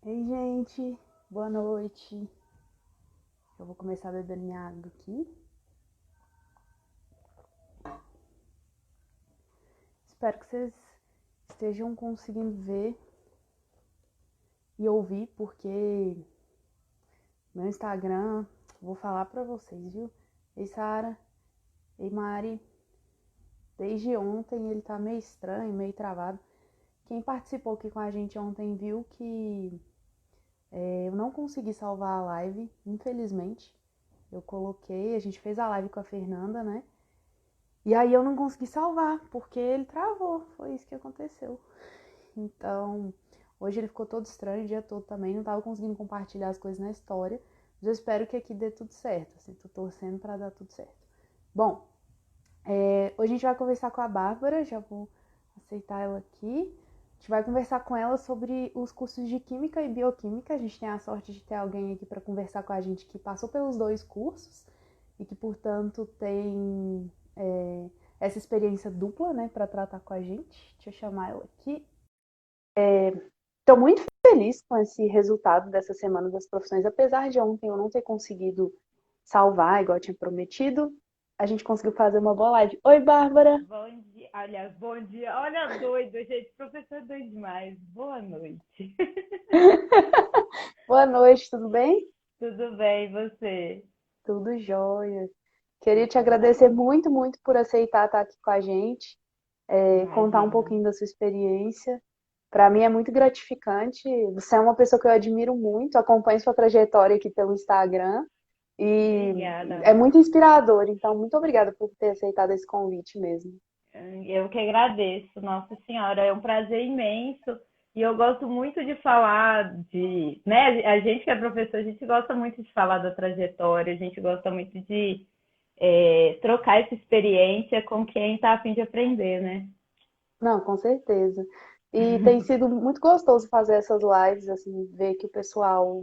Ei, gente, boa noite. Eu vou começar bebendo minha água aqui. Espero que vocês estejam conseguindo ver e ouvir, porque meu Instagram, vou falar pra vocês, viu? Ei, Sara, ei, Mari, desde ontem ele tá meio estranho, meio travado. Quem participou aqui com a gente ontem viu que eu não consegui salvar a live, infelizmente. Eu coloquei, a gente fez a live com a Fernanda, né? E aí eu não consegui salvar, porque ele travou. Foi isso que aconteceu. Então, hoje ele ficou todo estranho o dia todo também. Não tava conseguindo compartilhar as coisas na história. Mas eu espero que aqui dê tudo certo. Assim, tô torcendo pra dar tudo certo. Bom, hoje a gente vai conversar com a Bárbara. Já vou aceitar ela aqui. A gente vai conversar com ela sobre os cursos de Química e Bioquímica. A gente tem a sorte de ter alguém aqui para conversar com a gente que passou pelos dois cursos e que, portanto, tem essa experiência dupla, né, para tratar com a gente. Deixa eu chamar ela aqui. Estou muito feliz com esse resultado dessa Semana das Profissões, apesar de ontem eu não ter conseguido salvar, igual eu tinha prometido. A gente conseguiu fazer uma boa live. Oi, Bárbara! Bom dia, aliás, bom dia. Olha, doido, gente, professor doido demais. Boa noite. Boa noite, tudo bem? Tudo bem, e você? Tudo jóia. Queria te Então, tá agradecer bom. muito, muito por aceitar estar aqui com a gente, contar um Imagina. pouquinho da sua experiência. Para mim é muito gratificante. Você é uma pessoa que eu admiro muito, acompanho sua trajetória aqui pelo Instagram e Obrigada. é muito inspirador. Então, muito obrigada por ter aceitado esse convite mesmo. Eu que agradeço, Nossa Senhora. É um prazer imenso. E eu gosto muito de falar de, né? A gente que é professor, a gente gosta muito de falar da trajetória, a gente gosta muito de trocar essa experiência com quem está a fim de aprender, né? Não, com certeza. E tem sido muito gostoso fazer essas lives, assim, ver que o pessoal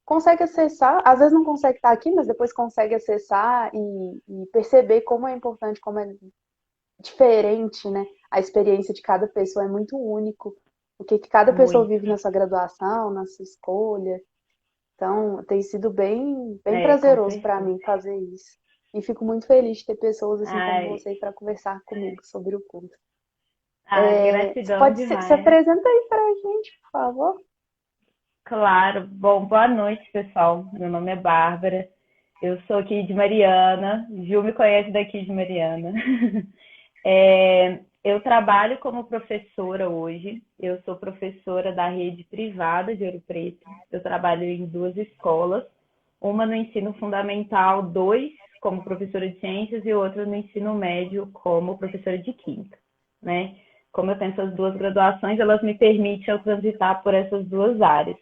consegue acessar, às vezes não consegue estar aqui, mas depois consegue acessar e perceber como é importante, como é diferente, né? A experiência de cada pessoa é muito único. O que cada pessoa Muito. vive na sua graduação, na sua escolha. Então, tem sido bem, bem É, com prazeroso para certeza. mim fazer isso. E fico muito feliz de ter pessoas assim como Ai, você para conversar comigo sobre o curso. Você gratidão pode se demais. apresenta aí para a gente, por favor? Claro. Bom, boa noite, pessoal. Meu nome é Bárbara. Eu sou aqui de Mariana. Ju me conhece daqui de Mariana. Eu trabalho como professora hoje. Eu sou professora da rede privada de Ouro Preto. Eu trabalho em duas escolas, uma no ensino fundamental 2 como professora de ciências, e outra no ensino médio, como professora de química, né? Como eu tenho essas duas graduações, elas me permitem eu transitar por essas duas áreas.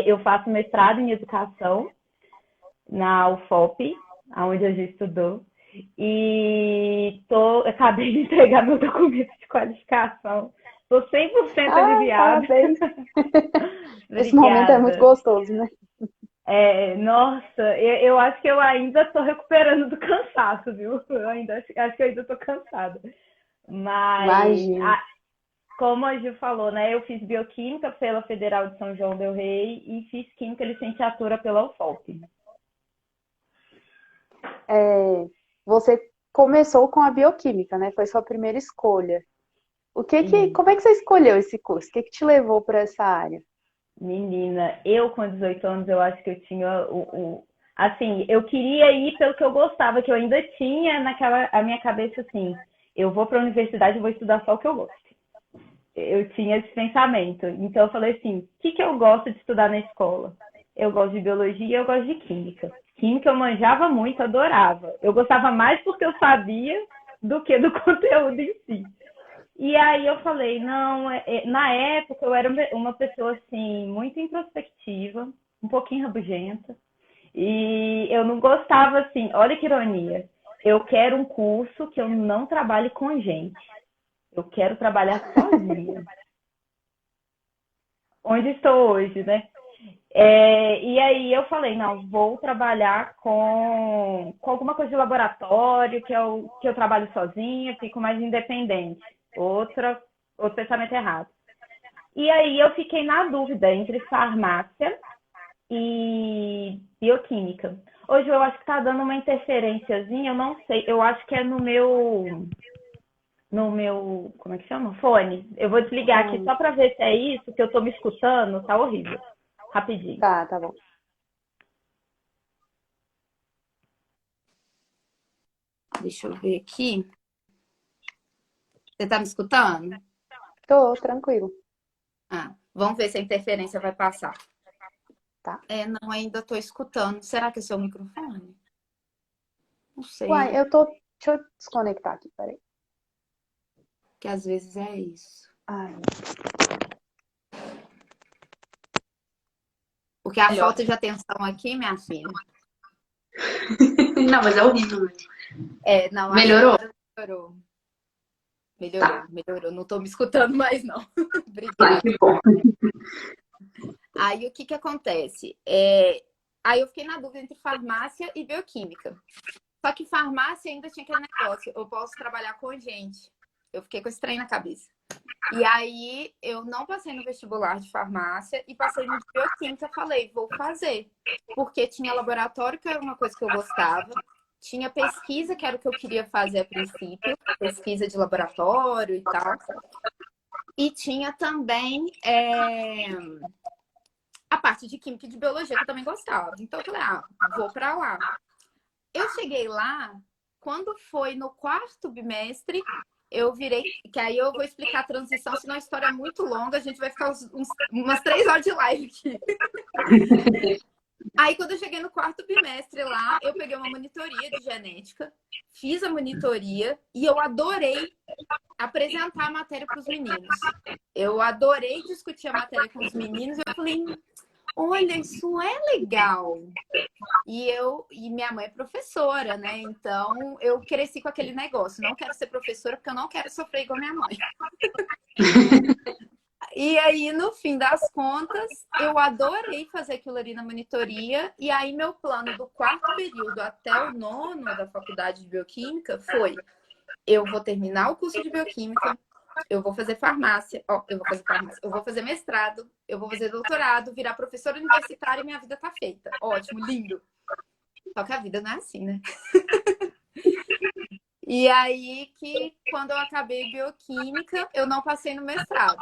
Eu faço mestrado em educação na UFOP, onde a gente estudou, e acabei de entregar meu documento de qualificação. Estou 100% Ai, aliviada. parabéns. Esse momento é muito Obrigada. gostoso, né? Nossa, eu acho que eu ainda estou recuperando do cansaço, viu? Eu ainda acho que eu ainda estou cansada. Mas, Imagino. como a Gil falou, né? Eu fiz bioquímica pela Federal de São João del Rei e fiz química licenciatura pela UFOP. Você começou com a bioquímica, né? Foi sua primeira escolha. E, Como é que você escolheu esse curso? O que que te levou para essa área? menina, eu com 18 anos, eu acho que eu tinha assim, eu queria ir pelo que eu gostava, que eu ainda tinha a minha cabeça assim, eu vou para a universidade e vou estudar só o que eu gosto. Eu tinha esse pensamento. Então eu falei assim, o que, que eu gosto de estudar na escola? Eu gosto de biologia e eu gosto de química. Química eu manjava muito, adorava. Eu gostava mais porque eu sabia do que do conteúdo em si. E aí eu falei, não, na época eu era uma pessoa assim, muito introspectiva, um pouquinho rabugenta, e eu não gostava assim, olha que ironia. Eu quero um curso que eu não trabalhe com gente. Eu quero trabalhar sozinha. Onde estou hoje, né? E aí eu falei, não, vou trabalhar com alguma coisa de laboratório, que eu trabalho sozinha, fico mais independente. Outro pensamento errado. E aí eu fiquei na dúvida entre farmácia e bioquímica. Hoje eu acho que tá dando uma interferênciazinha, eu não sei, eu acho que é no meu, como é que chama? Fone. Eu vou desligar aqui Fone. só para ver se é isso que eu tô me escutando, tá horrível. Rapidinho. Tá bom. Deixa eu ver aqui. Você tá me escutando? Tô tranquilo. Ah, vamos ver se a interferência vai passar. Tá. Não, ainda tô escutando. Será que é seu microfone? Não Uai, sei, eu tô. Deixa eu desconectar aqui, peraí. que às vezes é isso. Ai, Porque a melhor. falta de atenção aqui, minha filha. Não, mas é horrível mesmo. Não, acho que Melhorou? agora melhorou. Tá. Melhorou. Não tô me escutando mais, não. Ai, Obrigada. que bom. Aí o que que acontece? Aí eu fiquei na dúvida entre farmácia e bioquímica. Só que farmácia ainda tinha aquele negócio. Eu posso trabalhar com gente. Eu fiquei com esse trem na cabeça. E aí eu não passei no vestibular de farmácia e passei no de bioquímica. Falei, vou fazer. Porque tinha laboratório, que era uma coisa que eu gostava. Tinha pesquisa, que era o que eu queria fazer a princípio. Pesquisa de laboratório e tal. E tinha também a parte de química e de biologia, que eu também gostava. Então eu falei, vou pra lá. Eu cheguei lá, quando foi no quarto bimestre, eu virei, que aí eu vou explicar a transição, senão a história é muito longa, a gente vai ficar umas 3 horas de live aqui. Aí, quando eu cheguei no quarto bimestre lá, eu peguei uma monitoria de genética, fiz a monitoria e eu adorei apresentar a matéria para os meninos. Eu adorei discutir a matéria com os meninos. Eu falei, olha, isso é legal. E minha mãe é professora, né? Então eu cresci com aquele negócio. Não quero ser professora porque eu não quero sofrer igual minha mãe. E aí, no fim das contas, eu adorei fazer aquilo ali na monitoria. E aí, meu plano do quarto período até o nono da faculdade de bioquímica foi: eu vou terminar o curso de bioquímica, eu vou fazer farmácia, eu vou fazer mestrado, eu vou fazer doutorado, virar professora universitária e minha vida tá feita. Ótimo, lindo. Só que a vida não é assim, né? E aí que, quando eu acabei bioquímica, eu não passei no mestrado.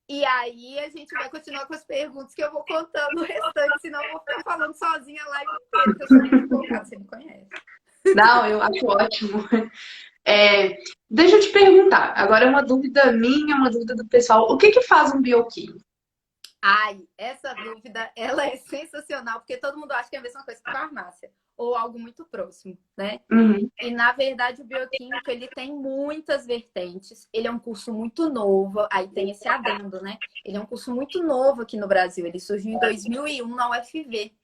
E aí a gente vai continuar com as perguntas que eu vou contando o restante, senão eu vou ficar falando sozinha a live inteira, porque eu sou muito empolgada, você me conhece. Não, eu acho ótimo. Deixa eu te perguntar, agora é uma dúvida minha, uma dúvida do pessoal. O que que faz um bioquímico? Ai, essa dúvida, ela é sensacional, porque todo mundo acha que é a mesma coisa que farmácia, ou algo muito próximo, né? Uhum. E, na verdade, o bioquímico, ele tem muitas vertentes. Ele é um curso muito novo, aí tem esse adendo, né? Ele é um curso muito novo aqui no Brasil. Ele surgiu em 2001 na UFV.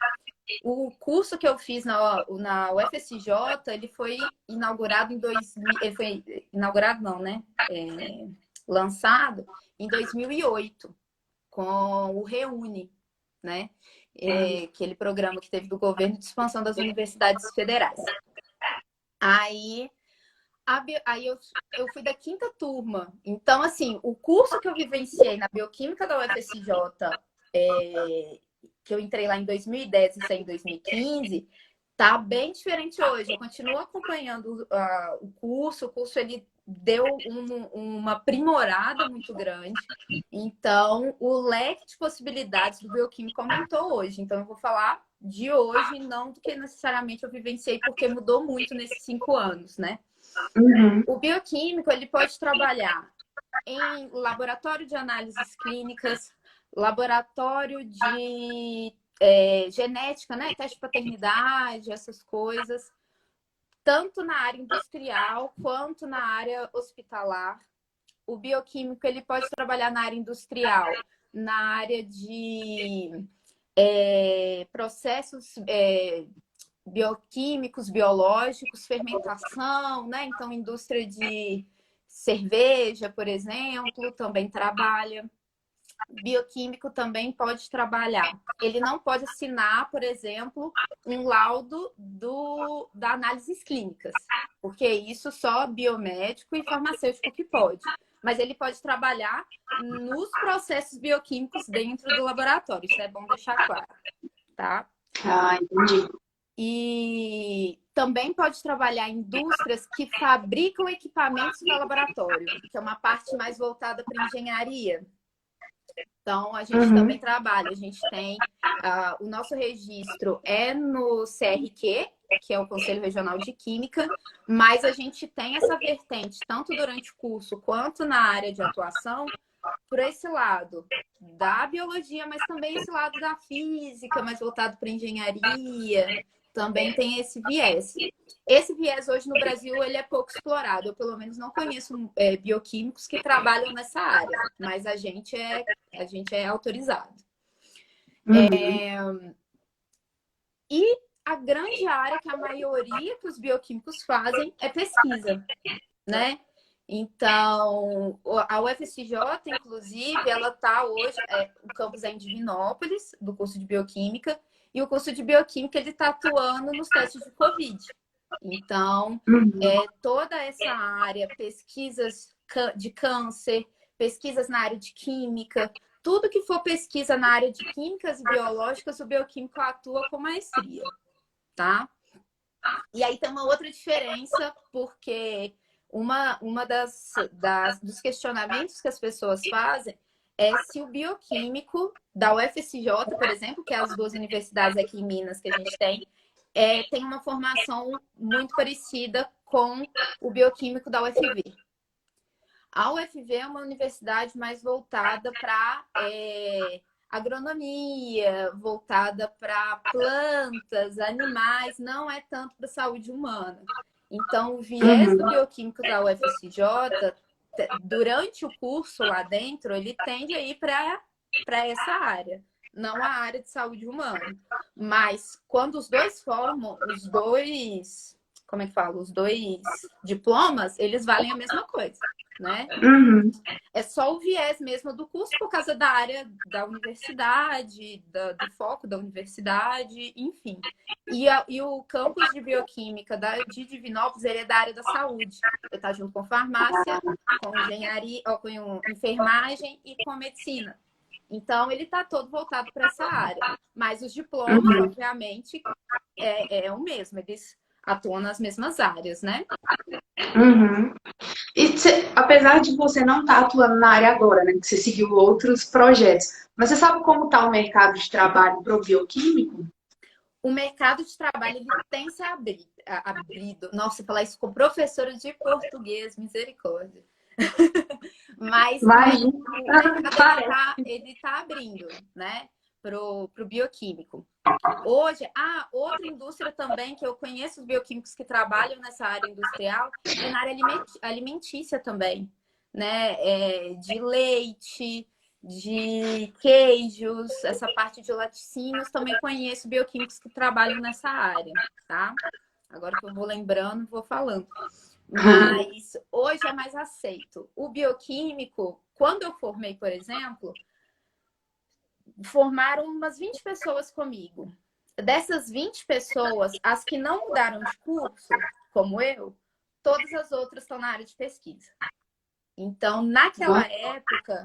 O curso que eu fiz na UFSJ, ele foi inaugurado em 2000... Ele foi inaugurado, não, né? Lançado em 2008, com o Reúne, né? Aquele programa que teve do governo de expansão das universidades federais. Aí eu fui da quinta turma. Então, assim, o curso que eu vivenciei na bioquímica da UFSJ, que eu entrei lá em 2010 e saí em 2015, tá bem diferente hoje. Eu continuo acompanhando o curso. O curso, ele deu uma aprimorada muito grande. Então, o leque de possibilidades do bioquímico aumentou hoje. Então, eu vou falar de hoje, não do que necessariamente eu vivenciei, porque mudou muito nesses 5 anos, né? Uhum. O bioquímico, ele pode trabalhar em laboratório de análises clínicas, laboratório de genética, né? Teste de paternidade, essas coisas, tanto na área industrial quanto na área hospitalar. O bioquímico, ele pode trabalhar na área industrial, na área de processos bioquímicos, biológicos, fermentação, né? Então, indústria de cerveja, por exemplo, também trabalha. Bioquímico também pode trabalhar. Ele não pode assinar, por exemplo, um laudo da análises clínicas, porque isso só biomédico e farmacêutico que pode. mas ele pode trabalhar nos processos bioquímicos dentro do laboratório. Isso é bom deixar claro, tá? Ah, entendi. E também pode trabalhar em indústrias que fabricam equipamentos para laboratório, que é uma parte mais voltada para engenharia. Então, a gente também trabalha, a gente tem o nosso registro é no CRQ, que é o Conselho Regional de Química, mas a gente tem essa vertente, tanto durante o curso quanto na área de atuação, por esse lado da biologia, mas também esse lado da física, mais voltado para engenharia, também tem esse viés. Esse viés hoje no Brasil ele é pouco explorado. Eu, pelo menos, não conheço bioquímicos que trabalham nessa área, mas a gente é autorizado. E a grande área que a maioria dos bioquímicos fazem é pesquisa, né? Então, a UFSJ, inclusive, ela está hoje, o campus é em Divinópolis, do curso de Bioquímica, e o curso de Bioquímica ele está atuando nos testes de Covid. Então, toda essa área, pesquisas de câncer, pesquisas na área de química, tudo que for pesquisa na área de químicas e biológicas, o bioquímico atua com maestria, tá? E aí tem uma outra diferença, porque uma dos questionamentos que as pessoas fazem é se o bioquímico da UFSJ, por exemplo, que é as duas universidades aqui em Minas que a gente tem uma formação muito parecida com o bioquímico da UFV. A UFV é uma universidade mais voltada para agronomia, voltada para plantas, animais, não é tanto para saúde humana. Então, o viés do bioquímico da UFSJ, durante o curso lá dentro, ele tende a ir para essa área, não a área de saúde humana. Mas, quando os dois formam, os dois diplomas, eles valem a mesma coisa, né? É só o viés mesmo do curso por causa da área da universidade, do foco da universidade, enfim. E o campus de bioquímica de Divinópolis, ele é da área da saúde. Ele está junto com farmácia, com engenharia, com enfermagem e com medicina. Então, ele está todo voltado para essa área. Mas os diplomas, obviamente, é o mesmo. Eles atuam nas mesmas áreas, né? E apesar de você não estar atuando na área agora, né? Que você seguiu outros projetos, mas você sabe como está o mercado de trabalho para o bioquímico? O mercado de trabalho ele tem se abrido. Nossa, falar isso com professora de português, misericórdia. Mas o mercado ele tá abrindo, né? Pro bioquímico. Hoje, outra indústria também que eu conheço os bioquímicos que trabalham nessa área industrial e na área alimentícia também, né? De leite, de queijos, essa parte de laticínios, também conheço bioquímicos que trabalham nessa área, tá? Agora que eu vou lembrando, vou falando. Mas hoje é mais aceito. O bioquímico, quando eu formei, por exemplo, formaram umas 20 pessoas comigo. Dessas 20 pessoas, as que não mudaram de curso, como eu, todas as outras estão na área de pesquisa. Então, naquela época,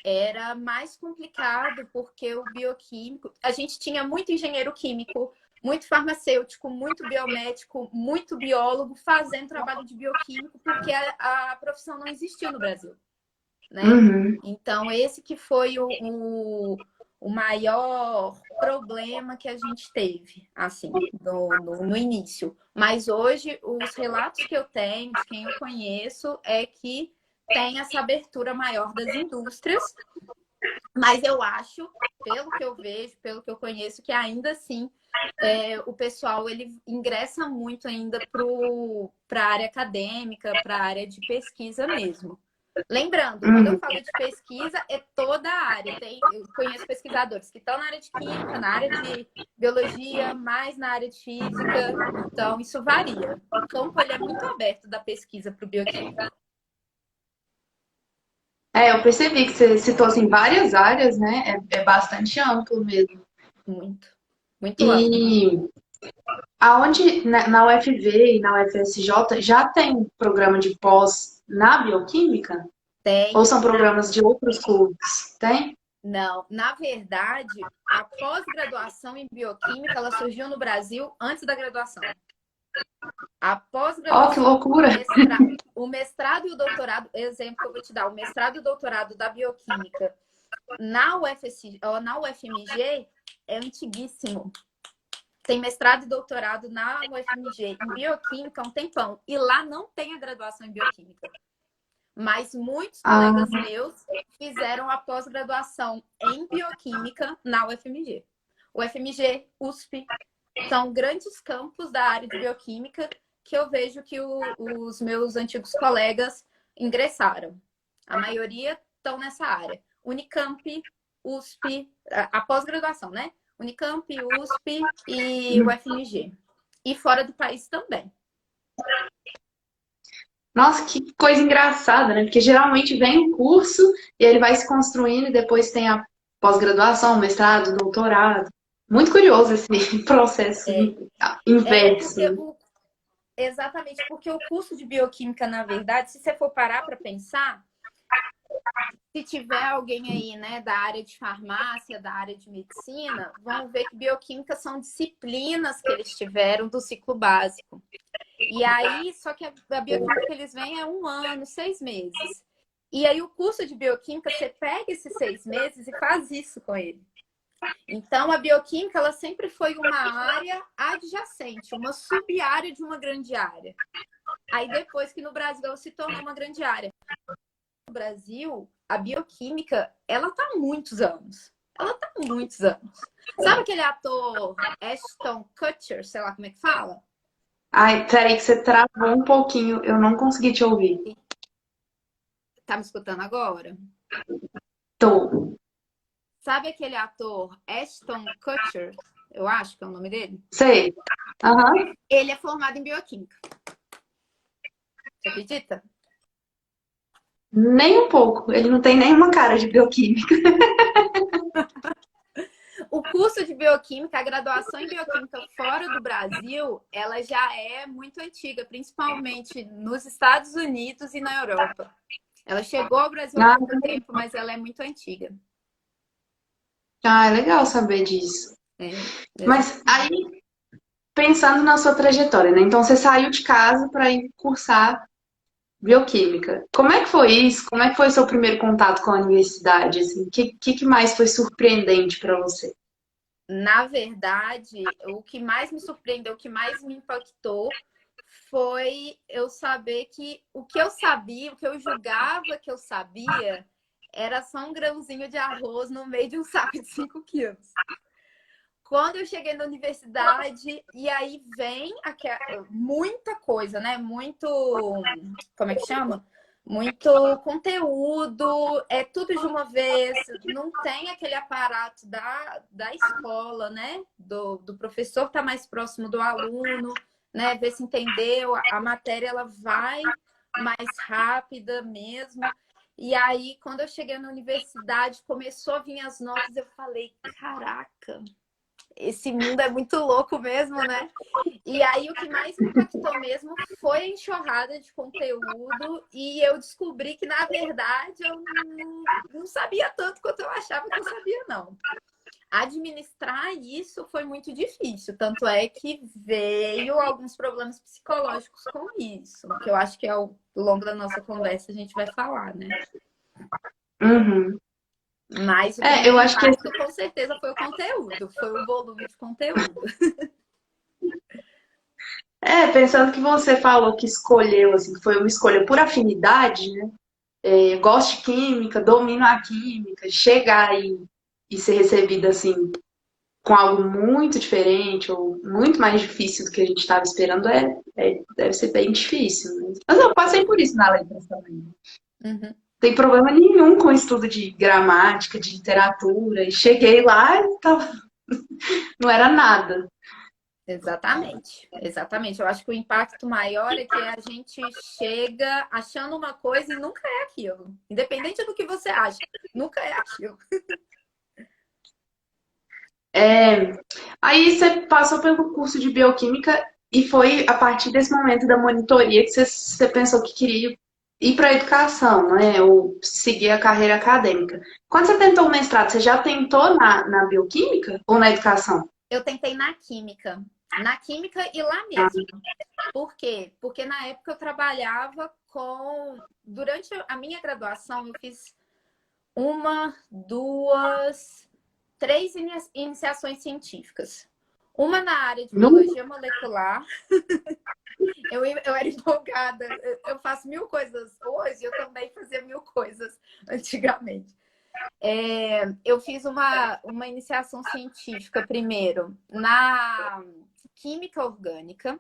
era mais complicado, porque o bioquímico... A gente tinha muito engenheiro químico, muito farmacêutico, muito biomédico, muito biólogo fazendo trabalho de bioquímico, porque a profissão não existiu no Brasil, né? Então, esse que foi o maior problema que a gente teve, assim, no início. Mas hoje, os relatos que eu tenho, de quem eu conheço, é que tem essa abertura maior das indústrias, mas eu acho, pelo que eu vejo, pelo que eu conheço, que ainda assim o pessoal ele ingressa muito ainda para a área acadêmica, para a área de pesquisa mesmo. Lembrando, quando eu falo de pesquisa, é toda a área. Eu conheço pesquisadores que estão na área de química, na área de biologia, mais na área de física. Então, isso varia. O campo ele é muito aberto da pesquisa para o bioquímico. Eu percebi que você citou assim, várias áreas, né? É bastante amplo mesmo. Muito. Muito amplo. E aonde na UFV e na UFSJ já tem programa de pós na bioquímica? Tem. Ou são programas de outros cursos? Tem? Não, na verdade, a pós-graduação em bioquímica, ela surgiu no Brasil antes da graduação. A Ó, que pós-graduação, loucura! o mestrado e o doutorado, exemplo que eu vou te dar, o mestrado e o doutorado da bioquímica na na UFMG é antiguíssimo. Tem mestrado e doutorado na UFMG em bioquímica há um tempão. E lá não tem a graduação em bioquímica. Mas muitos colegas meus fizeram a pós-graduação em bioquímica na UFMG. UFMG, USP, são grandes campos da área de bioquímica que eu vejo que os meus antigos colegas ingressaram. A maioria estão nessa área. Unicamp, USP, a pós-graduação, né? Unicamp, USP e UFMG. E fora do país também. Nossa, que coisa engraçada, né? Porque geralmente vem o curso e ele vai se construindo e depois tem a pós-graduação, mestrado, doutorado. Muito curioso esse processo inverso. Exatamente, porque o curso de bioquímica, na verdade, se você for parar para pensar, se tiver alguém aí, né, da área de farmácia, da área de medicina, vão ver que bioquímica são disciplinas que eles tiveram do ciclo básico. E aí, só que a bioquímica que eles vêm é 1 ano, 6 meses. E aí o curso de bioquímica, você pega esses 6 meses e faz isso com ele. Então, a bioquímica, ela sempre foi uma área adjacente, uma sub-área de uma grande área. Aí depois que no Brasil ela se tornou uma grande área. No Brasil, a bioquímica, ela tá há muitos anos. Ela tá há muitos anos. Sabe aquele ator Ashton Kutcher, sei lá como é que fala? Ai, peraí que você travou um pouquinho, eu não consegui te ouvir. Tá me escutando agora? Tô. Sabe aquele ator Ashton Kutcher? Eu acho que é o nome dele. Sei. Aham. Ele é formado em bioquímica. Você acredita? Nem um pouco. Ele não tem nenhuma cara de bioquímica. O curso de bioquímica, a graduação em bioquímica fora do Brasil, ela já é muito antiga, principalmente nos Estados Unidos e na Europa. Ela chegou ao Brasil há pouco tempo, mas ela é muito antiga. Ah, é legal saber disso. Mas aí, pensando na sua trajetória, né? Então você saiu de casa para ir cursar bioquímica. Como é que foi isso? Como é que foi o seu primeiro contato com a universidade? Assim? O que mais foi surpreendente para você? Na verdade, o que mais me surpreendeu, o que mais me impactou foi eu saber que o que eu sabia, o que eu julgava que eu sabia, era só um grãozinho de arroz no meio de um saco de 5 quilos. Quando eu cheguei na universidade, e aí vem muita coisa, né? Muito, como é que chama? Muito conteúdo, é tudo de uma vez, não tem aquele aparato da escola, né? Do professor estar mais próximo do aluno, né? Ver se entendeu, a matéria ela vai mais rápida mesmo. E aí, quando eu cheguei na universidade, começou a vir as notas, eu falei, caraca, esse mundo é muito louco mesmo, né? E aí o que mais me impactou mesmo foi a enxurrada de conteúdo e eu descobri que, na verdade, eu não sabia tanto quanto eu achava que eu sabia, não. Administrar isso foi muito difícil, tanto é que veio alguns problemas psicológicos com isso, que eu acho que ao longo da nossa conversa a gente vai falar, né? Uhum. Mas o eu acho que impacto, com certeza, foi o conteúdo, foi o volume de conteúdo. pensando que você falou que escolheu, assim, que foi uma escolha por afinidade, né? Gosto de química, domino a química, chegar e ser recebida assim com algo muito diferente ou muito mais difícil do que a gente estava esperando deve ser bem difícil. Né? Mas eu passei por isso na letras também. Uhum. Não tem problema nenhum com o estudo de gramática, de literatura. E cheguei lá e não era nada. Exatamente, exatamente. Eu acho que o impacto maior é que a gente chega achando uma coisa e nunca é aquilo. Independente do que você acha, nunca é aquilo. Aí você passou pelo curso de bioquímica e foi a partir desse momento da monitoria que você pensou que queria ir para a educação, né? Ou seguir a carreira acadêmica. Quando você tentou o mestrado, você já tentou na bioquímica ou na educação? Eu tentei na química. Na química e lá mesmo. Por quê? Porque na época eu trabalhava com... Durante a minha graduação, eu fiz uma, duas, três iniciações científicas. Uma na área de biologia molecular. Eu era empolgada. Eu faço 1000 coisas hoje, eu também fazia 1000 coisas antigamente. Eu fiz uma iniciação científica primeiro na química orgânica.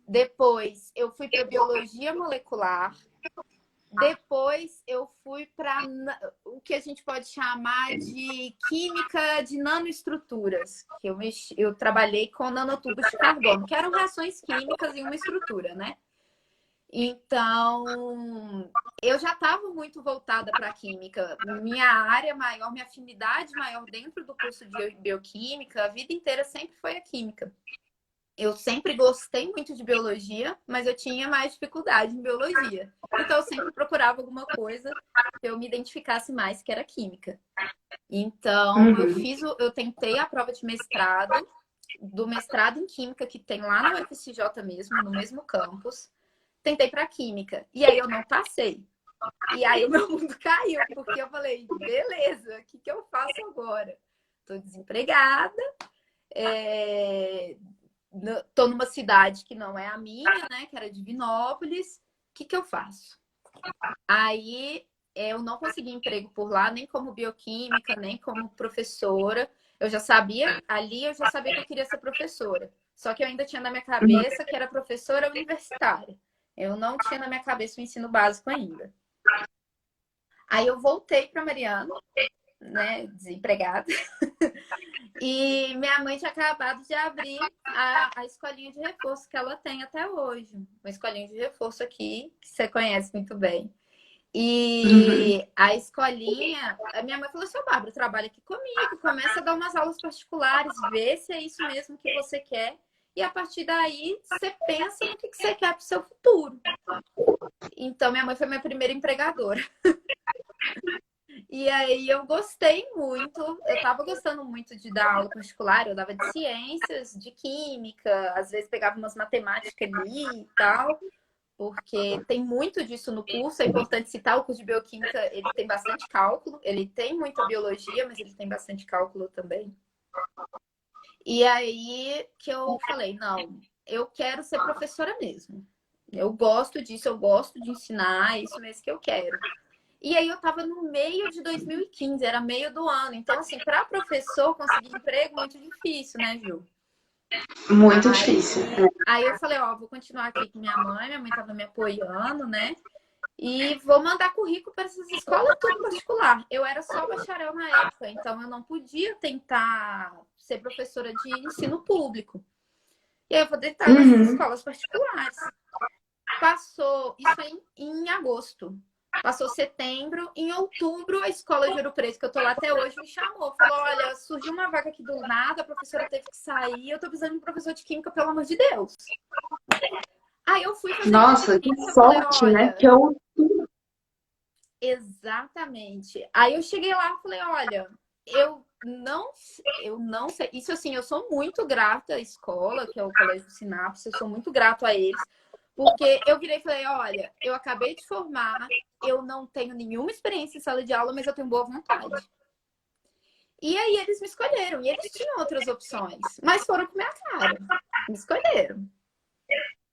Depois eu fui para biologia molecular. Depois eu fui para o que a gente pode chamar de química de nanoestruturas, que eu trabalhei com nanotubos de carbono, que eram reações químicas em uma estrutura, né? Então, eu já estava muito voltada para a química. Minha área maior, minha afinidade maior dentro do curso de bioquímica, a vida inteira sempre foi a química. Eu sempre gostei muito de biologia, mas eu tinha mais dificuldade em biologia. Então, eu sempre procurava alguma coisa que eu me identificasse mais, que era química. Então, eu tentei a prova de mestrado, do mestrado em química que tem lá na UFCJ mesmo, no mesmo campus. Tentei para química. E aí eu não passei. E aí o meu mundo caiu, porque eu falei, beleza, o que eu faço agora? Estou desempregada, tô numa cidade que não é a minha, né? Que era Divinópolis. O que eu faço? Aí eu não consegui emprego por lá, nem como bioquímica, nem como professora. Eu já sabia que eu queria ser professora. Só que eu ainda tinha na minha cabeça que era professora universitária. Eu não tinha na minha cabeça o ensino básico ainda. Aí eu voltei para Mariana, né, desempregada. E minha mãe tinha acabado de abrir a escolinha de reforço que ela tem até hoje. Uma escolinha de reforço aqui, que você conhece muito bem. E a escolinha, a minha mãe falou assim, Bárbara, trabalha aqui comigo, começa a dar umas aulas particulares, vê se é isso mesmo que você quer. E a partir daí, você pensa no que você quer para o seu futuro. Então, minha mãe foi minha primeira empregadora. E aí eu gostei muito, eu estava gostando muito de dar aula particular, eu dava de ciências, de química, às vezes pegava umas matemáticas ali e tal, porque tem muito disso no curso, é importante citar o curso de bioquímica, ele tem bastante cálculo, ele tem muita biologia, mas ele tem bastante cálculo também. E aí que eu falei, não, eu quero ser professora mesmo. Eu gosto disso, eu gosto de ensinar, é isso mesmo que eu quero. E aí eu estava no meio de 2015, era meio do ano. Então, assim, para professor conseguir emprego, muito difícil, né, Ju? Muito difícil. Aí eu falei, ó, vou continuar aqui com minha mãe estava me apoiando, né? E vou mandar currículo para essas escolas tudo particular. Eu era só bacharel na época, então eu não podia tentar ser professora de ensino público. E aí eu vou tentar nessas escolas particulares. Passou isso aí em agosto. Passou setembro, em outubro a escola de Ouro Preto, que eu tô lá até hoje, me chamou. Falou, olha, surgiu uma vaga aqui do nada, a professora teve que sair, eu tô precisando de um professor de química, pelo amor de Deus. Aí eu fui fazer... Nossa, que sorte, falei, né? Que eu... Exatamente. Aí eu cheguei lá e falei, olha, eu não sei. Isso assim, eu sou muito grata à escola, que é o Colégio Sinapse, eu sou muito grato a eles. Porque eu virei e falei, olha, eu acabei de formar, eu não tenho nenhuma experiência em sala de aula, mas eu tenho boa vontade. E aí eles me escolheram, e eles tinham outras opções, mas foram com minha cara, me escolheram.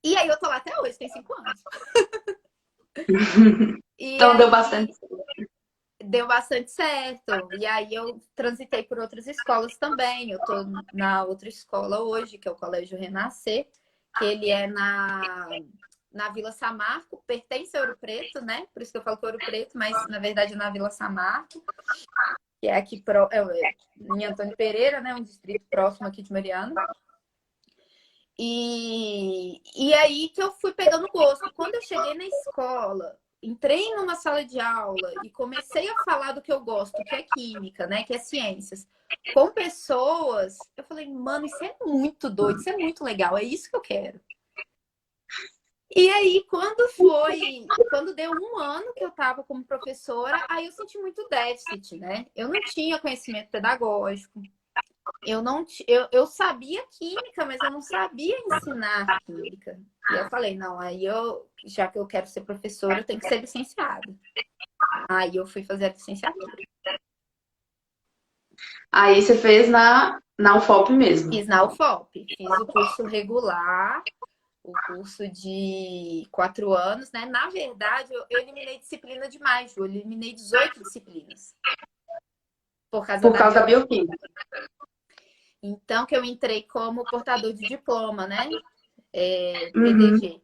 E aí eu tô lá até hoje, tem 5 anos. Então deu bastante certo. Deu bastante certo. E aí eu transitei por outras escolas também. Eu tô na outra escola hoje, que é o Colégio Renascer, que ele é na Vila Samarco, pertence a Ouro Preto, né? Por isso que eu falo que é Ouro Preto, mas na verdade é na Vila Samarco, que é aqui em Antônio Pereira, né? Um distrito próximo aqui de Mariana. E aí que eu fui pegando gosto. Quando eu cheguei na escola, entrei numa sala de aula e comecei a falar do que eu gosto, que é química, né? Que é ciências. Com pessoas, eu falei, mano, isso é muito doido, isso é muito legal, é isso que eu quero. E aí, quando deu um ano que eu estava como professora, aí eu senti muito déficit, né? Eu não tinha conhecimento pedagógico, eu sabia química, mas eu não sabia ensinar química. E eu falei, não, já que eu quero ser professora, eu tenho que ser licenciada. Aí eu fui fazer a licenciatura. Aí você fez na UFOP mesmo. Fiz na UFOP, fiz o curso regular, o curso de 4 anos, né? Na verdade, eu eliminei disciplina demais, Ju. Eu eliminei 18 disciplinas. Por causa Por da causa da bioquímica. bioquímica. Então, que eu entrei como portador de diploma, né? Uhum. PDG.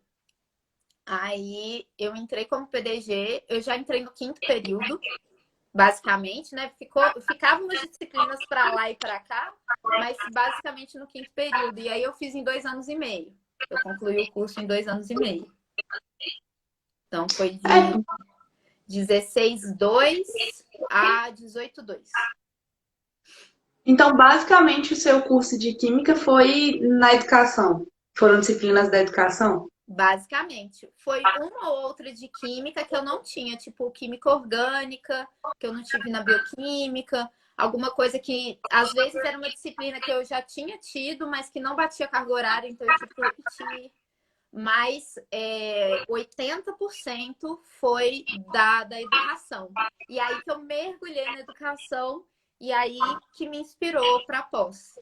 Aí, eu entrei como PDG, eu já entrei no 5º período, basicamente, né? Ficavam umas disciplinas para lá e para cá, mas basicamente no 5º período. E aí, eu fiz em 2 anos e meio. Eu concluí o curso em 2 anos e meio. Então, foi de 16,2 a 18,2. Então, basicamente, o seu curso de química foi na educação. Foram disciplinas da educação? Basicamente. Foi uma ou outra de química que eu não tinha, tipo química orgânica, que eu não tive na bioquímica, alguma coisa que às vezes era uma disciplina que eu já tinha tido, mas que não batia carga horária, então eu tive que repetir. Mas 80% foi da educação. E aí que eu mergulhei na educação e aí que me inspirou para a pós.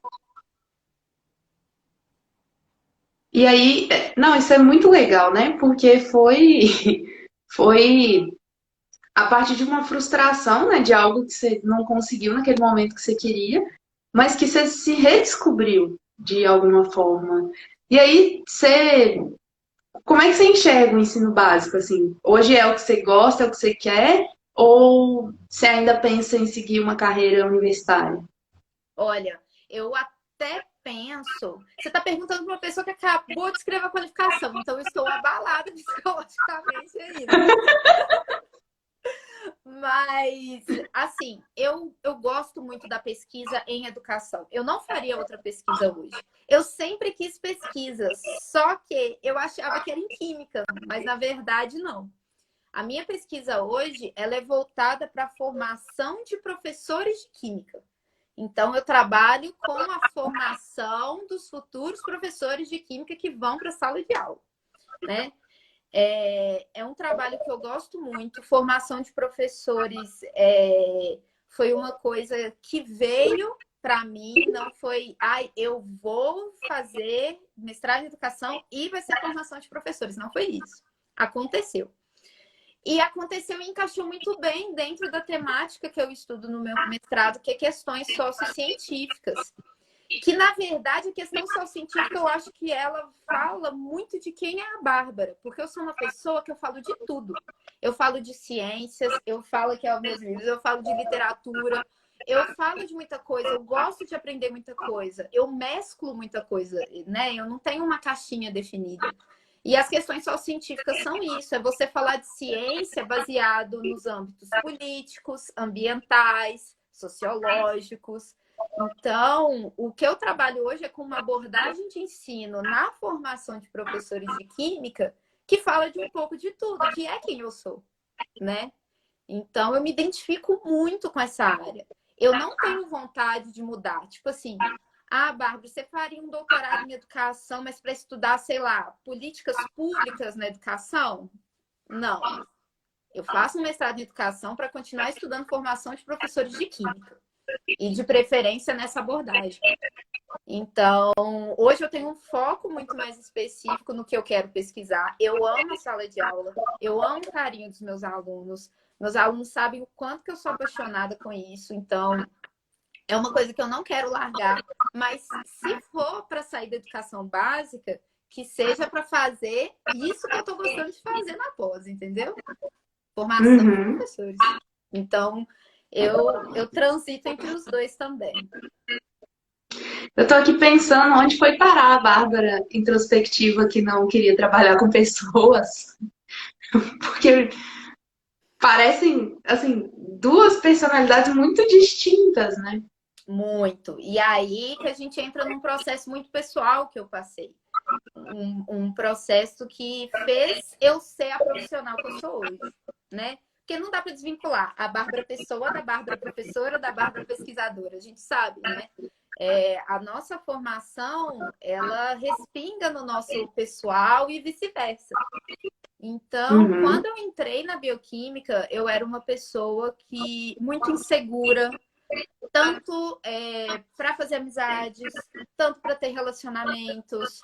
E aí, não, isso é muito legal, né? Porque foi a partir de uma frustração, né? De algo que você não conseguiu naquele momento que você queria, mas que você se redescobriu de alguma forma. E aí, como é que você enxerga o ensino básico, assim? Hoje é o que você gosta, é o que você quer? Ou você ainda pensa em seguir uma carreira universitária? Olha, eu até penso. Você está perguntando para uma pessoa que acabou de escrever a qualificação, então eu estou abalada psicologicamente ainda. Mas, assim, eu gosto muito da pesquisa em educação. Eu não faria outra pesquisa hoje. Eu sempre quis pesquisas, só que eu achava que era em química, mas na verdade não. A minha pesquisa hoje, ela é voltada para a formação de professores de química. Então, eu trabalho com a formação dos futuros professores de química que vão para a sala de aula, né? É um trabalho que eu gosto muito. Formação de professores foi uma coisa que veio para mim, não foi, eu vou fazer mestrado em educação e vai ser formação de professores. Não foi isso. Aconteceu. E aconteceu e encaixou muito bem dentro da temática que eu estudo no meu mestrado, que é questões sociocientíficas. Que, na verdade, a questão sociocientífica, eu acho que ela fala muito de quem é a Bárbara. Porque eu sou uma pessoa que eu falo de tudo. Eu falo de ciências, eu falo que é os meus livros, eu falo de literatura, eu falo de muita coisa, eu gosto de aprender muita coisa, eu mesclo muita coisa, né? Eu não tenho uma caixinha definida. E as questões sociocientíficas são isso, é você falar de ciência baseado nos âmbitos políticos, ambientais, sociológicos. Então, o que eu trabalho hoje é com uma abordagem de ensino na formação de professores de química que fala de um pouco de tudo, que é quem eu sou, né? Então, eu me identifico muito com essa área. Eu não tenho vontade de mudar. Tipo assim, Bárbara, você faria um doutorado em educação, mas para estudar, sei lá, políticas públicas na educação? Não. Eu faço um mestrado em educação para continuar estudando formação de professores de química. E de preferência nessa abordagem. Então, hoje eu tenho um foco muito mais específico no que eu quero pesquisar. Eu amo a sala de aula, eu amo o carinho dos meus alunos. Meus alunos sabem o quanto que eu sou apaixonada com isso. Então, é uma coisa que eu não quero largar. Mas se for para sair da educação básica, que seja para fazer isso que eu estou gostando de fazer na pós, entendeu? Formação de professores. Então, eu transito entre os dois também. Eu tô aqui pensando onde foi parar a Bárbara introspectiva que não queria trabalhar com pessoas. Porque parecem, assim, duas personalidades muito distintas, né? Muito. E aí que a gente entra num processo muito pessoal que eu passei. um processo que fez eu ser a profissional que eu sou hoje, né? Porque não dá para desvincular a Bárbara pessoa da Bárbara professora, da Bárbara pesquisadora. A gente sabe, né? A nossa formação, ela respinga no nosso pessoal e vice-versa. Então, quando eu entrei na bioquímica, eu era uma pessoa que muito insegura, tanto para fazer amizades, tanto para ter relacionamentos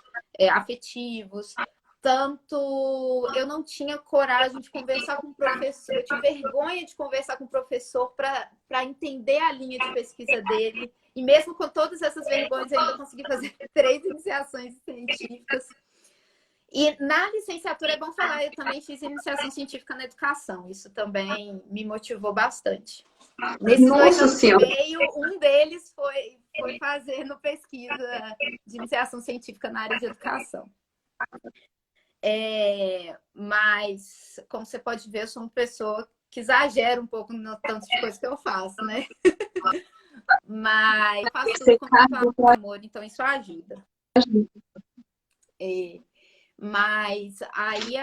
afetivos, tanto eu não tinha coragem de conversar com o professor, eu tinha vergonha de conversar com o professor para entender a linha de pesquisa dele. E mesmo com todas essas vergonhas, eu ainda consegui fazer 3 iniciações científicas. E na licenciatura, é bom falar, eu também fiz iniciação científica na educação. Isso também me motivou bastante. Nesses 2 anos e meio, um deles foi fazendo pesquisa de iniciação científica na área de educação. Mas, como você pode ver, eu sou uma pessoa que exagera um pouco no tanto de coisa que eu faço, né? Mas faço tudo com muito amor, então isso ajuda. Mas aí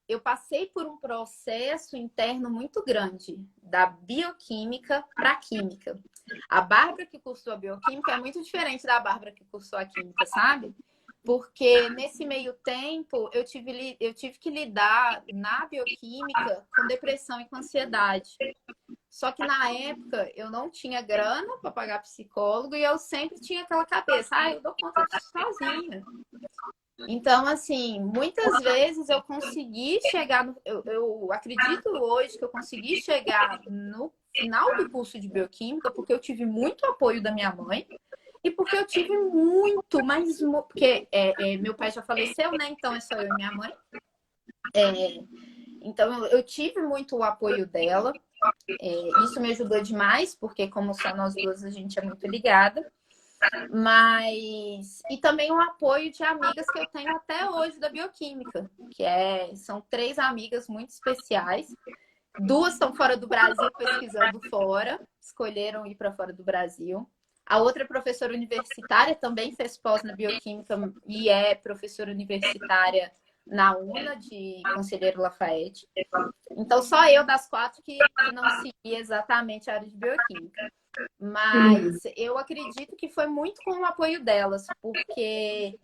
eu passei por um processo interno muito grande, da bioquímica para a química. A Bárbara que cursou a bioquímica é muito diferente da Bárbara que cursou a química, sabe? Porque nesse meio tempo eu tive que lidar na bioquímica com depressão e com ansiedade. Só que na época eu não tinha grana para pagar psicólogo e eu sempre tinha aquela cabeça, eu dou conta disso sozinha. Então, assim, muitas vezes eu consegui chegar, eu acredito hoje que eu consegui chegar no final do curso de bioquímica porque eu tive muito apoio da minha mãe e porque eu tive muito, mas porque meu pai já faleceu, né? Então é só eu e minha mãe. Então eu tive muito o apoio dela. Isso me ajudou demais, porque como só nós duas, a gente é muito ligada. E também o apoio de amigas que eu tenho até hoje da bioquímica, são 3 amigas muito especiais. 2 estão fora do Brasil pesquisando fora, escolheram ir para fora do Brasil. A outra é professora universitária, também fez pós na bioquímica e é professora universitária na UNA de Conselheiro Lafayette. Então, só eu das 4 que não segui exatamente a área de bioquímica. Mas eu acredito que foi muito com o apoio delas, porque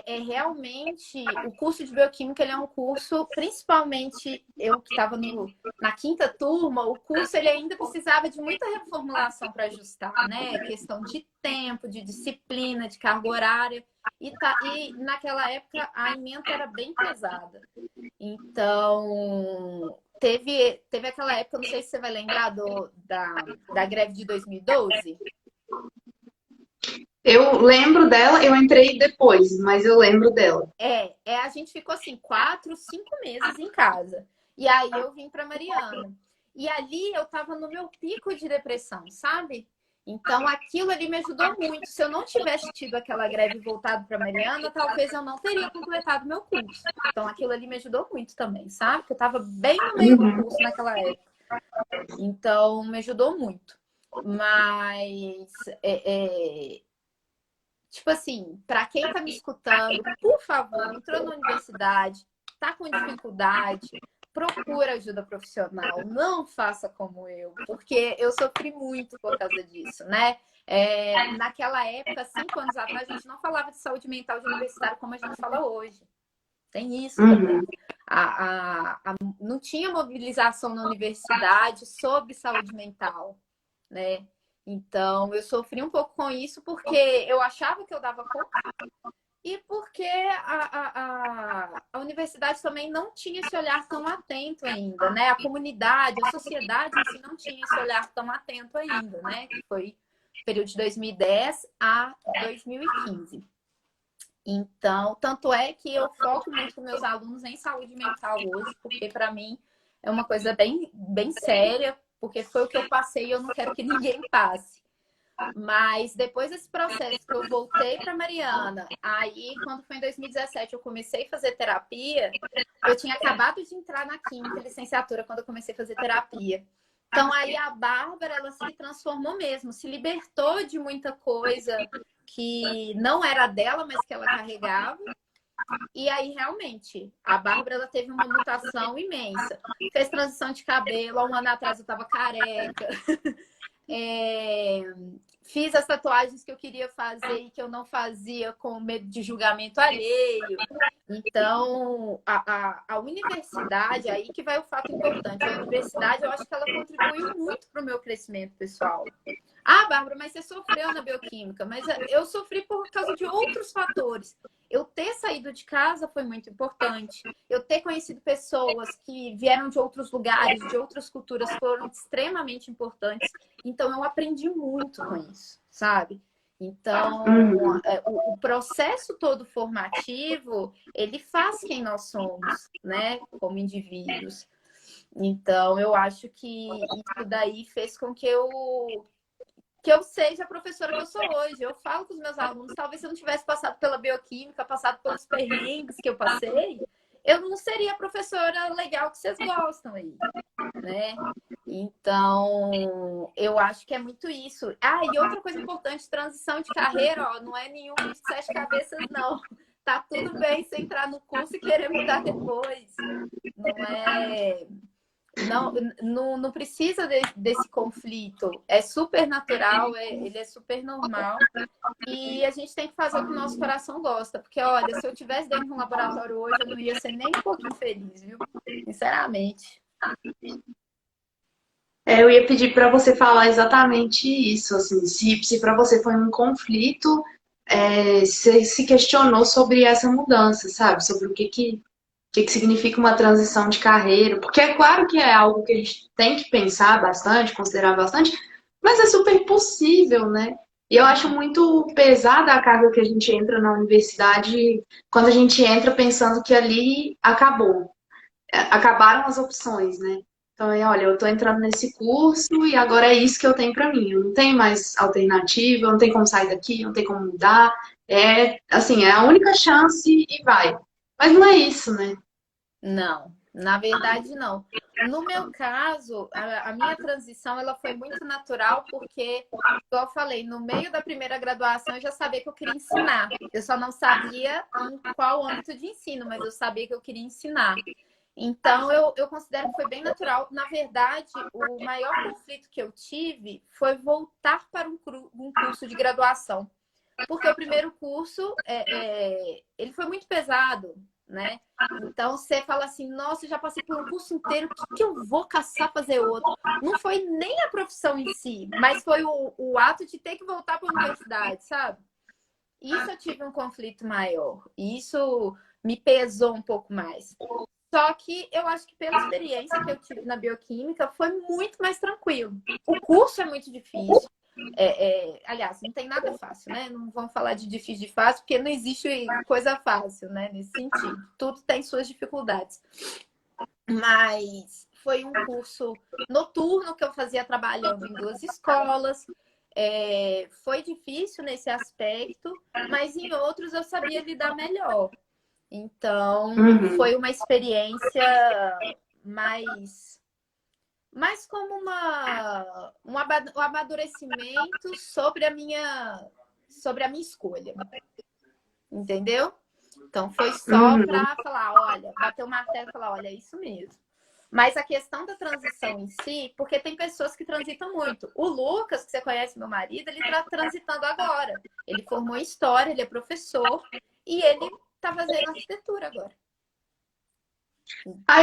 realmente o curso de bioquímica ele é um curso, principalmente eu que estava na 5ª turma, o curso ele ainda precisava de muita reformulação para ajustar, né? Questão de tempo, de disciplina, de carga horária. E naquela época a ementa era bem pesada. Então, teve aquela época, não sei se você vai lembrar da greve de 2012. Eu lembro dela, eu entrei depois, mas eu lembro dela. A gente ficou assim 4, 5 meses em casa. E aí eu vim para Mariana. E ali eu tava no meu pico de depressão, sabe? Então aquilo ali me ajudou muito. Se eu não tivesse tido aquela greve voltado para Mariana, talvez eu não teria completado meu curso. Então aquilo ali me ajudou muito também, sabe? Porque eu tava bem no meio do curso naquela época. Então me ajudou muito. Mas tipo assim, para quem tá me escutando, por favor, entrou na universidade, tá com dificuldade, procura ajuda profissional. Não faça como eu, porque eu sofri muito por causa disso, né? Naquela época, 5 anos atrás, a gente não falava de saúde mental de universitário como a gente fala hoje. Tem isso também. Não tinha mobilização na universidade sobre saúde mental, né? Então, eu sofri um pouco com isso porque eu achava que eu dava conta e porque a universidade também não tinha esse olhar tão atento ainda, né? A comunidade, a sociedade em si não tinha esse olhar tão atento ainda, né? Que foi o período de 2010 a 2015. Então, tanto é que eu foco muito com meus alunos em saúde mental hoje, porque para mim é uma coisa bem, bem séria, porque foi o que eu passei e eu não quero que ninguém passe. Mas depois desse processo que eu voltei para Mariana, aí quando foi em 2017 eu comecei a fazer terapia, eu tinha acabado de entrar na química, licenciatura, quando eu comecei a fazer terapia. Então aí a Bárbara, ela se transformou mesmo, se libertou de muita coisa que não era dela, mas que ela carregava. E aí, realmente, a Bárbara ela teve uma mutação imensa. Fez transição de cabelo, há um ano atrás eu estava careca. Fiz as tatuagens que eu queria fazer e que eu não fazia com medo de julgamento alheio. Então, a universidade, aí que vai o fato importante. A universidade, eu acho que ela contribuiu muito para o meu crescimento pessoal. Ah, Bárbara, mas você sofreu na bioquímica. Mas eu sofri por causa de outros fatores. Eu ter saído de casa foi muito importante. Eu ter conhecido pessoas que vieram de outros lugares, de outras culturas, foram extremamente importantes. Então, eu aprendi muito com isso, sabe? Então, o processo todo formativo, ele faz quem nós somos, né? Como indivíduos. Então, eu acho que isso daí fez com que eu seja a professora que eu sou hoje. Eu falo com os meus alunos, talvez se eu não tivesse passado pela bioquímica, passado pelos perrengues que eu passei, eu não seria a professora legal que vocês gostam aí, né? Então, eu acho que é muito isso. Ah, e outra coisa importante, transição de carreira, ó, não é nenhum bicho de sete cabeças, não. Tá tudo bem você entrar no curso e querer mudar depois. Não precisa desse conflito. É super natural, ele é super normal. E a gente tem que fazer o que o nosso coração gosta. Porque, olha, se eu tivesse dentro de um laboratório hoje, eu não ia ser nem um pouquinho feliz, viu? Sinceramente. Eu ia pedir para você falar exatamente isso, assim, se para você foi um conflito, você se questionou sobre essa mudança, sabe? Sobre o que significa uma transição de carreira, porque é claro que é algo que a gente tem que pensar bastante, considerar bastante, mas é super possível, né? E eu acho muito pesada a carga que a gente entra na universidade quando a gente entra pensando que ali acabou. Acabaram as opções, né? Então, olha, eu tô entrando nesse curso e agora é isso que eu tenho para mim. Eu não tenho mais alternativa, eu não tenho como sair daqui, não tem como mudar. Assim, é a única chance e vai. Mas não é isso, né? Não, na verdade não. No meu caso, a minha transição ela foi muito natural porque, igual eu falei, no meio da primeira graduação eu já sabia que eu queria ensinar. Eu só não sabia em qual âmbito de ensino, mas eu sabia que eu queria ensinar. Então, eu considero que foi bem natural. Na verdade, o maior conflito que eu tive foi voltar para um curso de graduação. Porque o primeiro curso, ele foi muito pesado, né? Então, você fala assim, nossa, eu já passei por um curso inteiro, o que eu vou caçar fazer outro? Não foi nem a profissão em si, mas foi o ato de ter que voltar para a universidade, sabe? Isso eu tive um conflito maior. Isso me pesou um pouco mais. Só que eu acho que pela experiência que eu tive na bioquímica, foi muito mais tranquilo. O curso é muito difícil. Aliás, não tem nada fácil, né? Não vamos falar de difícil de fácil, porque não existe coisa fácil, né? Nesse sentido. Tudo tem suas dificuldades. Mas foi um curso noturno que eu fazia trabalhando em 2 escolas. Foi difícil nesse aspecto, mas em outros eu sabia lidar melhor. Então, foi uma experiência mais como um amadurecimento sobre a minha escolha. Entendeu? Então, foi só para falar, olha, bater o martelo e falar, olha, é isso mesmo. Mas a questão da transição em si, porque tem pessoas que transitam muito. O Lucas, que você conhece, meu marido, ele está transitando agora. Ele formou em História, ele é professor e ele tá fazendo arquitetura agora.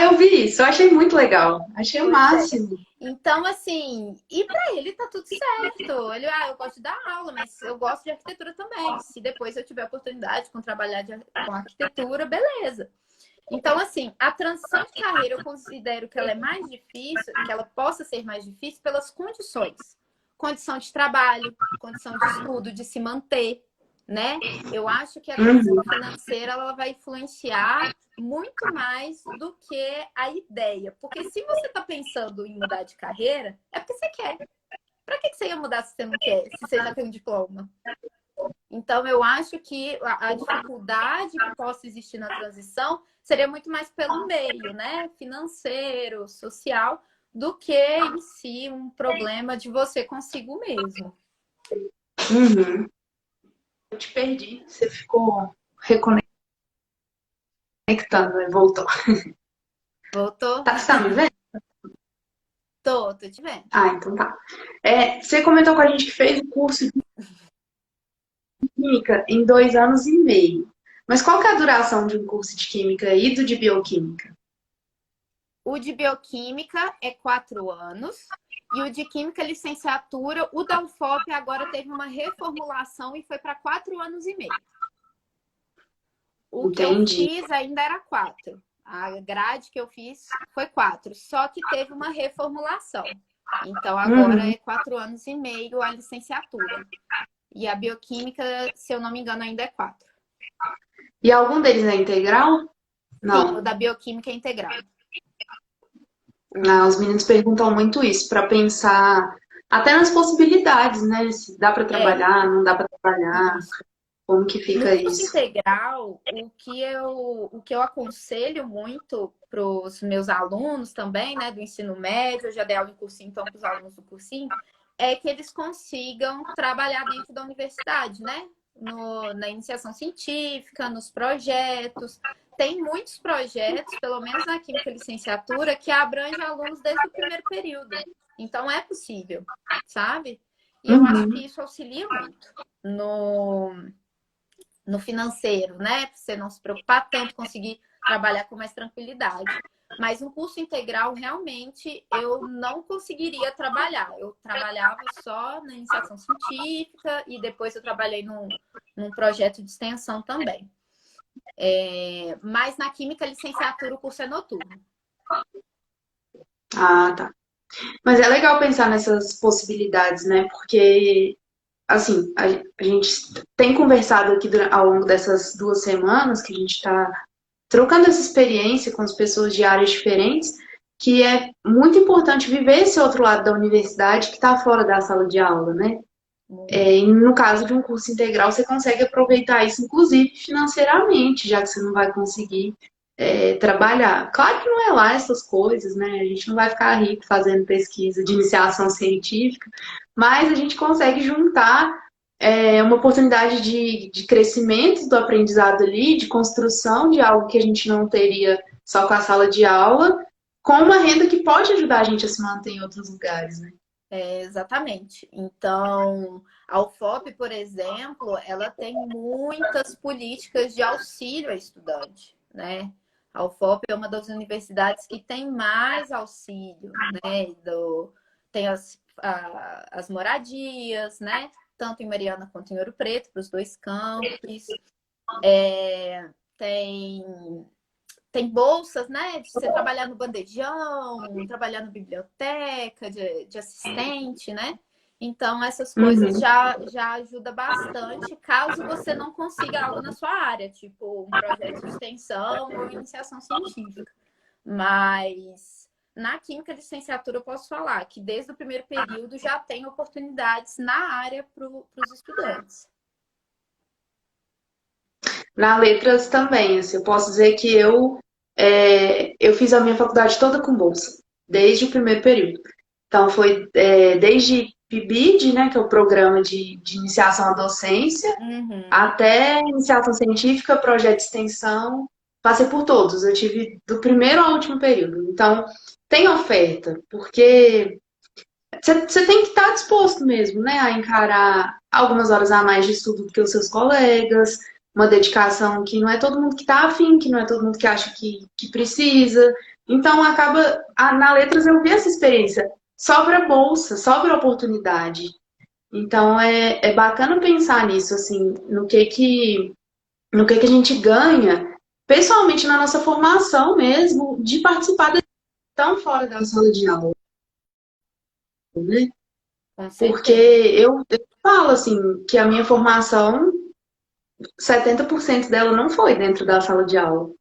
Eu vi isso, eu achei muito legal. Achei o máximo. Então, assim, e para ele tá tudo certo. Ele, eu gosto de dar aula, mas eu gosto de arquitetura também. Se depois eu tiver oportunidade de trabalhar com arquitetura, beleza. Então, assim, a transição de carreira eu considero que ela é mais difícil, que ela possa ser mais difícil pelas condições. Condição de trabalho, condição de estudo, de se manter, né? Eu acho que a condição financeira ela vai influenciar muito mais do que a ideia. Porque se você está pensando em mudar de carreira, é porque você quer. Para que você ia mudar se você não quer, se você já tem um diploma? Então, eu acho que a dificuldade que possa existir na transição seria muito mais pelo meio, né? Financeiro, social, do que em si um problema de você consigo mesmo. Eu te perdi, você ficou reconectando, né? Voltou. Voltou? Tá, você tá me vendo? Tô te vendo. Ah, então tá. Você comentou com a gente que fez o curso de Química em 2 anos e meio. Mas qual que é a duração de um curso de Química e do de Bioquímica? O de Bioquímica é 4 anos. E o de Química Licenciatura, o da UFOP agora teve uma reformulação e foi para 4 anos e meio. O que eu Entendi. fiz ainda era 4. A grade que eu fiz foi 4. Só que teve uma reformulação. Então agora é 4 anos e meio a licenciatura. E a Bioquímica, se eu não me engano, ainda é 4. E algum deles é integral? Sim, o Não. da Bioquímica é integral. Ah, os meninos perguntam muito isso, para pensar até nas possibilidades, né? Se dá para É, trabalhar, não dá para trabalhar, isso. como que No fica curso isso? integral, o que eu aconselho muito para os meus alunos também, né, do ensino médio, eu já dei aula em cursinho, então para os alunos do cursinho, é que eles consigam trabalhar dentro da universidade, né? Na iniciação científica, nos projetos. Tem muitos projetos, pelo menos na Química Licenciatura, que abrangem alunos desde o primeiro período. Então é possível, sabe? E eu acho que Uhum. isso auxilia muito no financeiro, né? Para você não se preocupar tanto, conseguir trabalhar com mais tranquilidade. Mas um curso integral, realmente, eu não conseguiria trabalhar. Eu trabalhava só na iniciação científica e depois eu trabalhei num projeto de extensão também. Mas na Química Licenciatura o curso é noturno. Ah, tá. Mas é legal pensar nessas possibilidades, né? Porque, assim, a gente tem conversado aqui ao longo dessas 2 semanas que a gente está trocando essa experiência com as pessoas de áreas diferentes, que é muito importante viver esse outro lado da universidade que está fora da sala de aula, né? E no caso de um curso integral, você consegue aproveitar isso, inclusive financeiramente, já que você não vai conseguir trabalhar. Claro que não é lá essas coisas, né? A gente não vai ficar rico fazendo pesquisa de iniciação científica, mas a gente consegue juntar uma oportunidade de crescimento do aprendizado ali, de construção de algo que a gente não teria só com a sala de aula, com uma renda que pode ajudar a gente a se manter em outros lugares, né? Exatamente. Então, a UFOP, por exemplo, ela tem muitas políticas de auxílio a estudante, né? A UFOP é uma das universidades que tem mais auxílio, né? Tem as moradias, né? Tanto em Mariana quanto em Ouro Preto, para os dois campos. Tem bolsas, né? De você trabalhar no bandejão, trabalhar na biblioteca, de assistente, né? Então, essas coisas Uhum. já ajuda bastante, caso você não consiga algo na sua área, tipo um projeto de extensão ou iniciação científica. Mas na Química Licenciatura eu posso falar que desde o primeiro período já tem oportunidades na área para os estudantes. Na letras também, assim, eu posso dizer que eu fiz a minha faculdade toda com bolsa, desde o primeiro período. Então, foi desde PIBID, né, que é o programa de iniciação à docência, Uhum. até iniciação científica, projeto de extensão, passei por todos. Eu tive do primeiro ao último período. Então, tem oferta, porque você tem que estar disposto mesmo, né, a encarar algumas horas a mais de estudo do que os seus colegas, uma dedicação que não é todo mundo que está afim, que não é todo mundo que acha que precisa. Então, acaba. Na Letras eu vi essa experiência. Sobra bolsa, sobra oportunidade. Então, é bacana pensar nisso, assim, no que a gente ganha, pessoalmente na nossa formação mesmo, de participar tão fora da sala de aula, né? Com Porque certeza. eu falo assim, que a minha formação, 70% dela não foi dentro da sala de aula.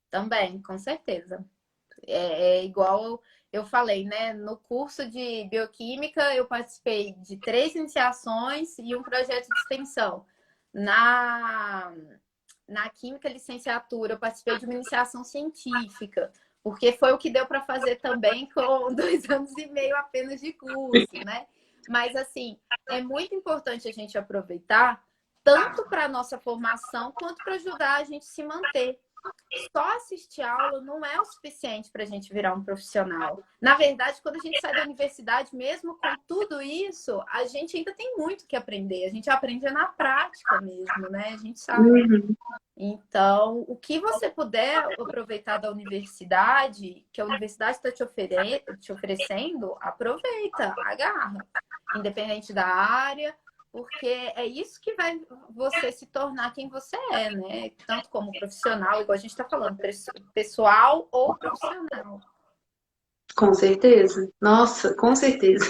Também, com certeza. É igual eu falei, né? No curso de bioquímica, eu participei de 3 iniciações e um projeto de extensão. Na, na química licenciatura, eu participei de uma iniciação científica, porque foi o que deu para fazer também com 2 anos e meio apenas de curso, né? Mas, assim, é muito importante a gente aproveitar tanto para a nossa formação quanto para ajudar a gente se manter. Só assistir aula não é o suficiente para a gente virar um profissional. Na verdade, quando a gente sai da universidade, mesmo com tudo isso, a gente ainda tem muito que aprender. A gente aprende na prática mesmo, né? A gente sabe. Uhum. Então, o que você puder aproveitar da universidade, que a universidade está te oferecendo, aproveita, agarra. Independente da área, porque é isso que vai você se tornar quem você é, né? Tanto como profissional, igual a gente está falando, pessoal ou profissional. Com certeza. Nossa, com certeza.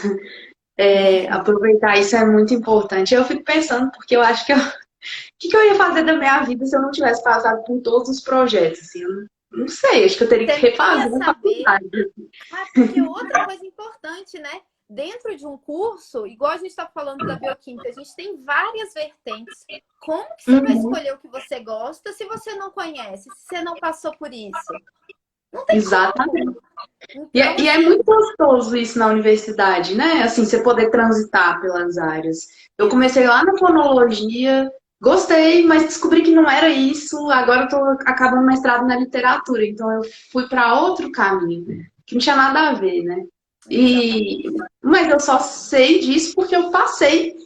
Aproveitar isso é muito importante. Eu fico pensando, porque eu acho que o que eu ia fazer da minha vida se eu não tivesse passado por todos os projetos? Assim, eu não sei, acho que eu teria que Você nem refazer ia a saber. faculdade. Porque outra coisa importante, né? Dentro de um curso, igual a gente está falando da bioquímica, a gente tem várias vertentes. Como que você vai Uhum. escolher o que você gosta se você não conhece, se você não passou por isso? Não tem Exatamente. como. E Então, é muito gostoso isso na universidade, né? Assim, você poder transitar pelas áreas. Eu comecei lá na fonologia, gostei, mas descobri que não era isso. Agora eu tô acabando mestrado na literatura, então eu fui para outro caminho, que não tinha nada a ver, né? Mas eu só sei disso porque eu passei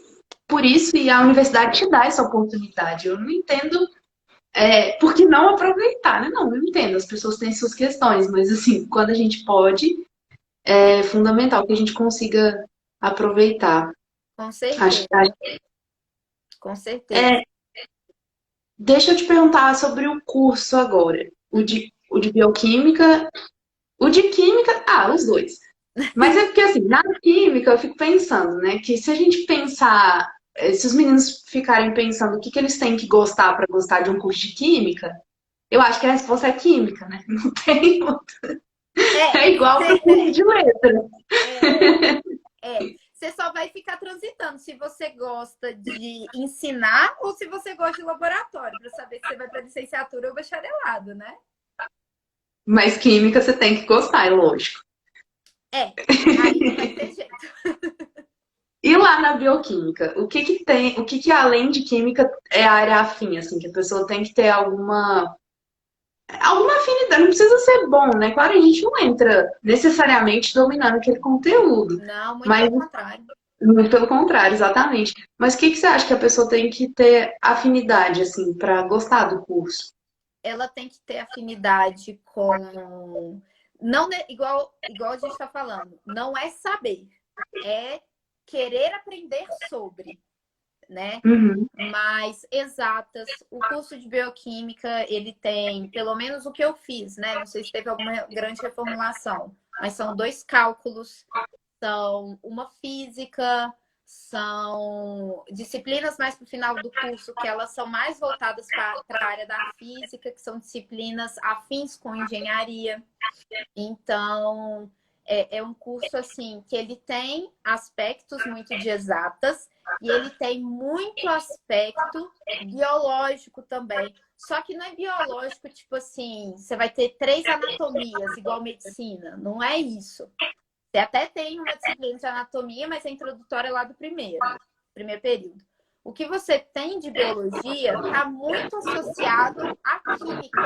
por isso e a universidade te dá essa oportunidade. Eu não entendo por que não aproveitar, né? Não, eu entendo, as pessoas têm suas questões, mas assim, quando a gente pode, é fundamental que a gente consiga aproveitar. com Acho, certeza, com certeza. é, deixa eu te perguntar sobre o curso agora. O de bioquímica, o de química, os dois. Mas é porque, assim, na química eu fico pensando, né, que se a gente pensar, se os meninos ficarem pensando o que eles têm que gostar para gostar de um curso de química, eu acho que a resposta é química, né? Não tem. É igual para o curso de letras. Você só vai ficar transitando se você gosta de ensinar ou se você gosta de laboratório, para saber se você vai para licenciatura ou bacharelado, né? Mas química você tem que gostar, é lógico. Aí não vai ter jeito. E lá na bioquímica, o que que tem, o que que além de química é a área afim, assim, que a pessoa tem que ter alguma afinidade, não precisa ser bom, né? Claro, a gente não entra necessariamente dominando aquele conteúdo, Não, muito mas pelo contrário. muito pelo contrário, exatamente. Mas o que que você acha que a pessoa tem que ter afinidade, assim, para gostar do curso? Ela tem que ter afinidade com. Não, igual a gente está falando, não é saber, é querer aprender sobre, né? Uhum. Mas exatas, o curso de bioquímica, ele tem, pelo menos o que eu fiz, né? Não sei se teve alguma grande reformulação, mas são 2 cálculos, são uma física, são disciplinas mais para o final do curso, que elas são mais voltadas para a área da física, que são disciplinas afins com engenharia. Então, é um curso assim que ele tem aspectos muito de exatas e ele tem muito aspecto biológico também. Só que não é biológico, tipo assim, você vai ter 3 anatomias, igual medicina. Não é isso. Você até tem uma disciplina de anatomia, mas é introdutória lá do primeiro período. O que você tem de biologia está muito associado à química.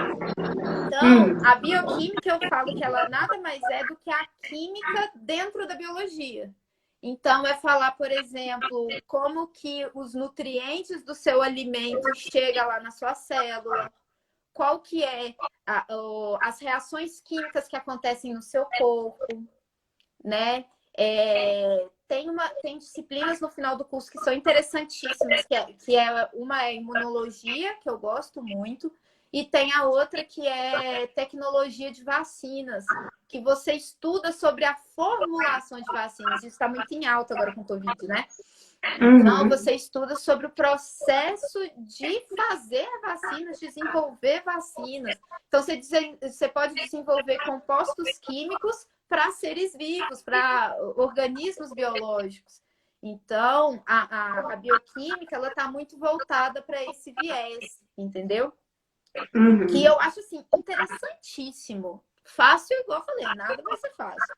Então, a bioquímica, eu falo que ela nada mais é do que a química dentro da biologia. Então, é falar, por exemplo, como que os nutrientes do seu alimento chegam lá na sua célula, qual que é as reações químicas que acontecem no seu corpo, né? Tem disciplinas no final do curso que são interessantíssimas, uma é imunologia, que eu gosto muito, e tem a outra que é tecnologia de vacinas, que você estuda sobre a formulação de vacinas. Isso está muito em alta agora com o Covid, né? Então, você estuda sobre o processo de fazer vacinas, desenvolver vacinas. Então, você pode desenvolver compostos químicos para seres vivos, para organismos biológicos. Então, a bioquímica ela está muito voltada para esse viés, entendeu? Que eu acho assim interessantíssimo. Fácil, igual eu falei, nada vai ser fácil.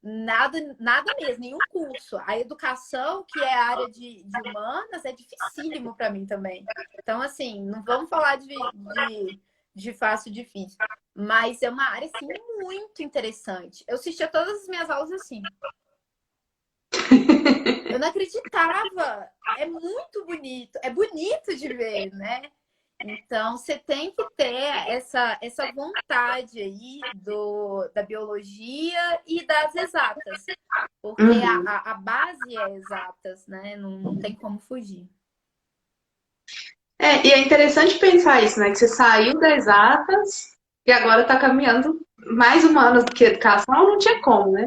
Nada, nada mesmo, nenhum curso. A educação, que é a área de humanas, é dificílimo para mim também. Então, assim, não vamos falar de fácil e difícil. Mas é uma área, assim, muito interessante. Eu assistia todas as minhas aulas assim. Eu não acreditava. É muito bonito. É bonito de ver, né? Então, você tem que ter essa vontade aí da biologia e das exatas. Porque Uhum. a base é exatas, né? Não tem como fugir. E é interessante pensar isso, né? Que você saiu das exatas e agora está caminhando mais humanas do que educação, não tinha como, né?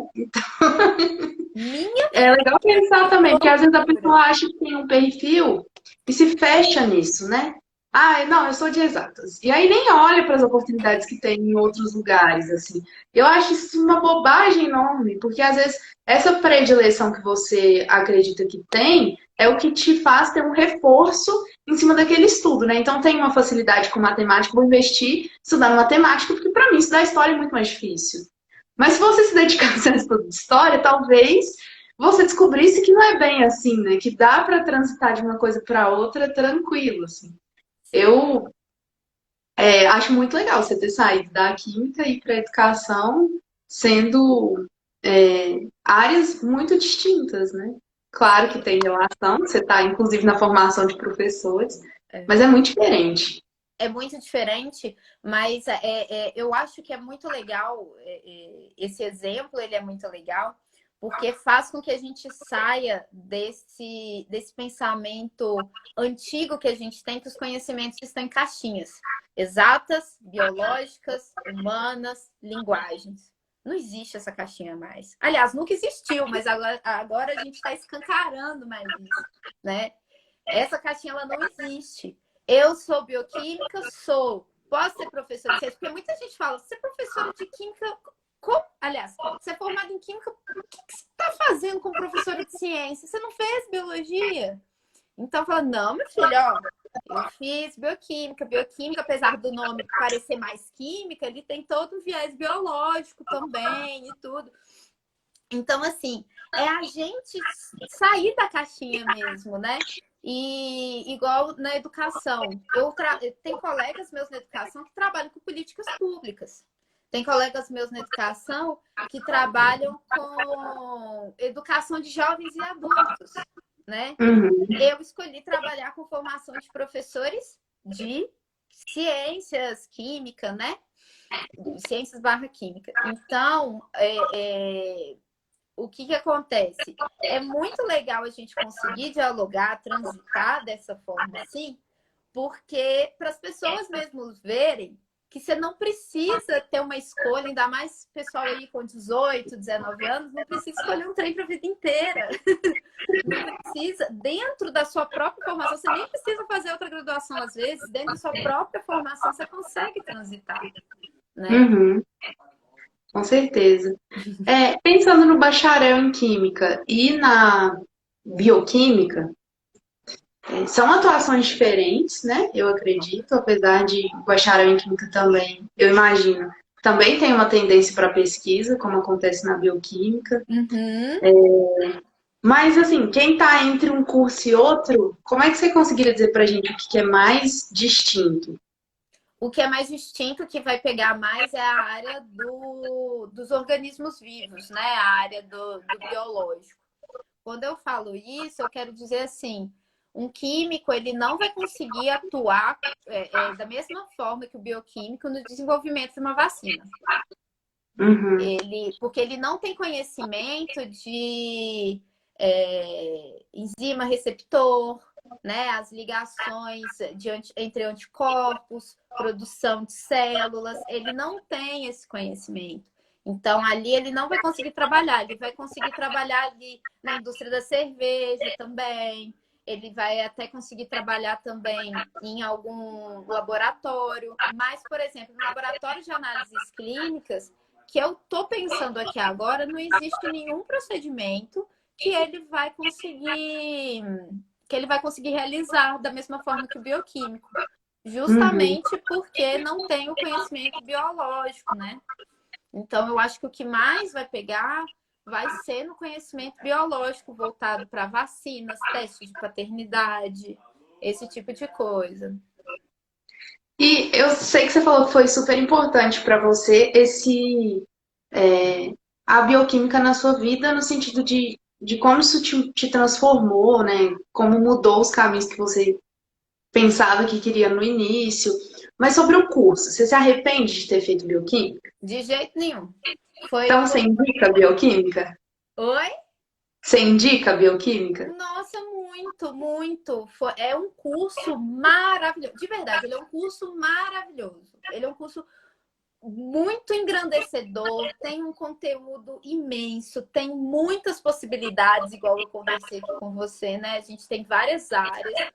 Minha É legal pensar também, porque às vezes a loucura. pessoa acha que tem um perfil e se fecha nisso, né? Ah, não, eu sou de exatas. E aí nem olha para as oportunidades que tem em outros lugares, assim. Eu acho isso uma bobagem enorme, porque às vezes essa predileção que você acredita que tem é o que te faz ter um reforço em cima daquele estudo, né? Então tem uma facilidade com matemática, vou investir estudando matemática, porque para mim estudar história é muito mais difícil. Mas se você se dedicasse a estudo de história, talvez você descobrisse que não é bem assim, né? Que dá para transitar de uma coisa para outra tranquilo, assim. Eu acho muito legal você ter saído da química e para a educação, sendo áreas muito distintas, né? Claro que tem relação, você está inclusive na formação de professores, mas é muito diferente. É muito diferente, mas eu acho que é muito legal, esse exemplo ele é muito legal, porque faz com que a gente saia desse pensamento antigo que a gente tem, que os conhecimentos estão em caixinhas. Exatas, biológicas, humanas, linguagens. Não existe essa caixinha mais. Aliás, nunca existiu, mas agora a gente está escancarando mais isso, né? Essa caixinha ela não existe. Eu sou bioquímica, sou. Posso ser professora de ciência? Porque muita gente fala, você é professora de química. Como? Aliás, você é formada em química, o que você está fazendo como professora de ciência? Você não fez biologia? Então, fala, não, meu filho, ó, eu fiz bioquímica. Bioquímica, apesar do nome parecer mais química, ele tem todo um viés biológico também e tudo. Então, assim, é a gente sair da caixinha mesmo, né? E igual na educação, tem colegas meus na educação que trabalham com políticas públicas. Tem colegas meus na educação que trabalham com educação de jovens e adultos, né? Uhum. Eu escolhi trabalhar com formação de professores de ciências, química, né? Ciências barra química. Então, o que acontece? É muito legal a gente conseguir dialogar, transitar dessa forma assim, porque para as pessoas mesmo verem que você não precisa ter uma escolha, ainda mais pessoal aí com 18, 19 anos, não precisa escolher um trem para a vida inteira. Não precisa, dentro da sua própria formação, você nem precisa fazer outra graduação às vezes, dentro da sua própria formação você consegue transitar, né? Uhum. Com certeza. Pensando no bacharel em química e na bioquímica, são atuações diferentes, né? Eu acredito, apesar de o bacharel em química também, eu imagino, também tem uma tendência para pesquisa, como acontece na bioquímica. Uhum. Mas, assim, quem está entre um curso e outro, como é que você conseguiria dizer para a gente o que é mais distinto? O que é mais distinto, que vai pegar mais, é a área dos organismos vivos, né? A área do biológico. Quando eu falo isso, eu quero dizer assim, um químico ele não vai conseguir atuar da mesma forma que o bioquímico no desenvolvimento de uma vacina. Uhum. Porque ele não tem conhecimento de enzima receptor, né? As ligações entre anticorpos, produção de células, ele não tem esse conhecimento. Então, ali ele não vai conseguir trabalhar, ele vai conseguir trabalhar ali na indústria da cerveja também, ele vai até conseguir trabalhar também em algum laboratório, mas, por exemplo, no laboratório de análises clínicas, que eu estou pensando aqui agora, não existe nenhum procedimento que ele vai conseguir realizar da mesma forma que o bioquímico, Uhum. justamente porque não tem o conhecimento biológico, né? Então, eu acho que o que mais vai pegar vai ser no conhecimento biológico, voltado para vacinas, testes de paternidade, esse tipo de coisa. E eu sei que você falou que foi super importante para você a bioquímica na sua vida, no sentido de como isso te transformou, né? Como mudou os caminhos que você pensava que queria no início. Mas sobre o curso, você se arrepende de ter feito bioquímica? De jeito nenhum. Foi Então você indica bioquímica? Oi? Você indica bioquímica? Nossa, muito, muito. É um curso maravilhoso. De verdade, ele é um curso maravilhoso. Ele é um curso muito engrandecedor, tem um conteúdo imenso, tem muitas possibilidades, igual eu conversei aqui com você, né? A gente tem várias áreas.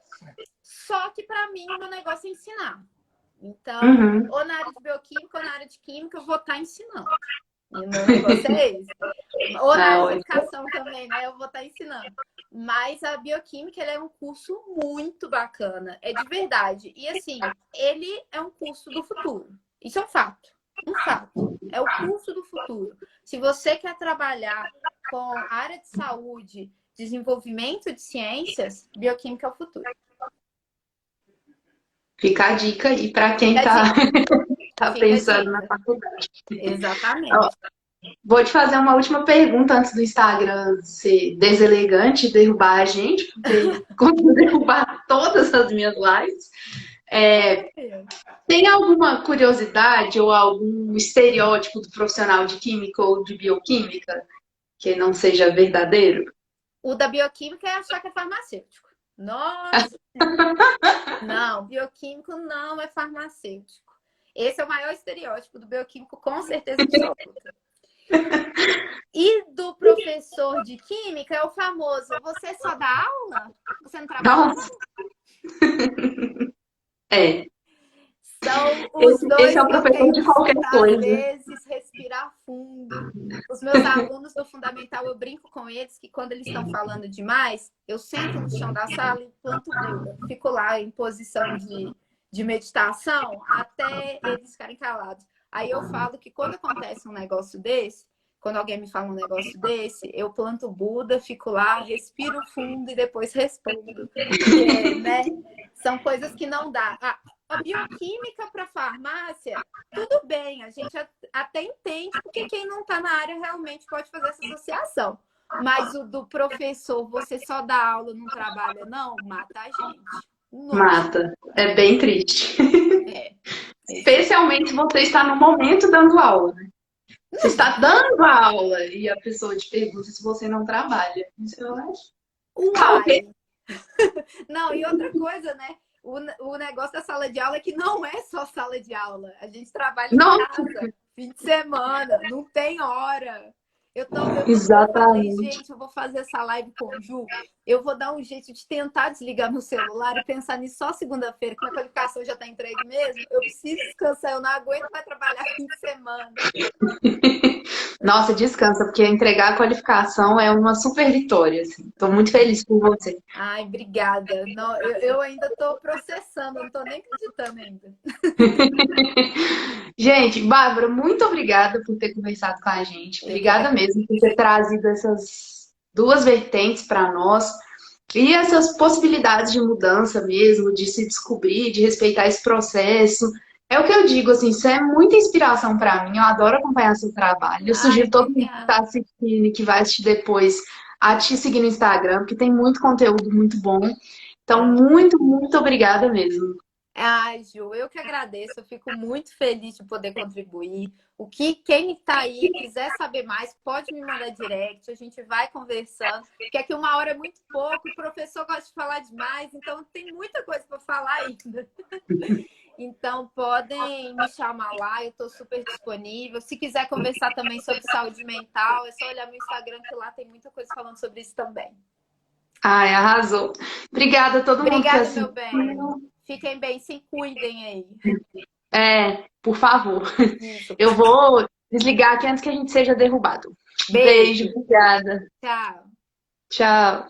Só que para mim o meu negócio é ensinar. Então, ou na área de bioquímica ou na área de química, eu vou estar ensinando. E o meu negócio é esse. Ou na área de educação também, né? Eu vou estar ensinando. Mas a bioquímica, ele é um curso muito bacana. É de verdade. E assim, ele é um curso do futuro. Isso é um fato. Um fato. É o curso do futuro. Se você quer trabalhar com a área de saúde, desenvolvimento de ciências, bioquímica é o futuro. Fica a dica aí para quem tá pensando na faculdade. Exatamente. Ó, vou te fazer uma última pergunta antes do Instagram ser deselegante e derrubar a gente, porque conseguiu derrubar todas as minhas lives. Tem alguma curiosidade ou algum estereótipo do profissional de química ou de bioquímica que não seja verdadeiro? O da bioquímica é achar que é farmacêutico. Nossa! Não, bioquímico não é farmacêutico. Esse é o maior estereótipo do bioquímico, com certeza absoluta. E do professor de química é o famoso: você só dá aula? Você não trabalha? Nossa! É. São os dois Esse é o que eu professor tenho de que qualquer escutar, coisa. às vezes, respirar fundo. Os meus alunos do Fundamental, eu brinco com eles que quando eles estão falando demais, eu sento no chão da sala e planto Buda. Fico lá em posição de meditação até eles ficarem calados. Aí eu falo que quando acontece um negócio desse, quando alguém me fala um negócio desse, eu planto Buda, fico lá, respiro fundo e depois respondo. Porque, né, são coisas que não dá. A bioquímica para farmácia, tudo bem, a gente até entende, porque quem não está na área realmente pode fazer essa associação. Mas o do professor, você só dá aula, não trabalha, não, mata a gente. Nossa. Mata. É bem triste. É. Especialmente se você está no momento dando aula, né? Você está dando aula e a pessoa te pergunta se você não trabalha. Isso eu acho. Uai! Não, e outra coisa, né? O negócio da sala de aula é que não é só sala de aula. A gente trabalha em casa, fim de semana, não tem hora. Eu falei, gente, eu vou fazer essa live com o Ju. Eu vou dar um jeito de tentar desligar meu celular e pensar nisso só segunda-feira, que minha qualificação já está entregue mesmo. Eu preciso descansar, eu não aguento mais trabalhar fim de semana. Nossa, descansa, porque entregar a qualificação é uma super vitória. Estou muito feliz por você. Ai, obrigada. Não, eu ainda estou processando, não estou nem acreditando ainda. Gente, Bárbara, muito obrigada por ter conversado com a gente. Obrigada mesmo por ter trazido essas duas vertentes para nós e essas possibilidades de mudança mesmo, de se descobrir, de respeitar esse processo. É o que eu digo, assim, isso é muita inspiração para mim. Eu adoro acompanhar seu trabalho. Eu sugiro todo mundo que está assistindo e que vai assistir depois a te seguir no Instagram, porque tem muito conteúdo muito bom. Então, muito, muito obrigada mesmo. Ai, Ju, eu que agradeço, eu fico muito feliz de poder contribuir. Quem está aí quiser saber mais, pode me mandar direct, a gente vai conversando, porque aqui 1 hora é muito pouco, o professor gosta de falar demais, então tem muita coisa para falar ainda. Então, podem me chamar lá, eu estou super disponível. Se quiser conversar também sobre saúde mental, é só olhar meu Instagram, que lá tem muita coisa falando sobre isso também. Ai, arrasou. Obrigada a todo mundo que assistiu. Obrigada, meu bem. Fiquem bem, se cuidem aí. Por favor. Isso. Eu vou desligar aqui antes que a gente seja derrubado. Beijo, obrigada. Tchau. Tchau.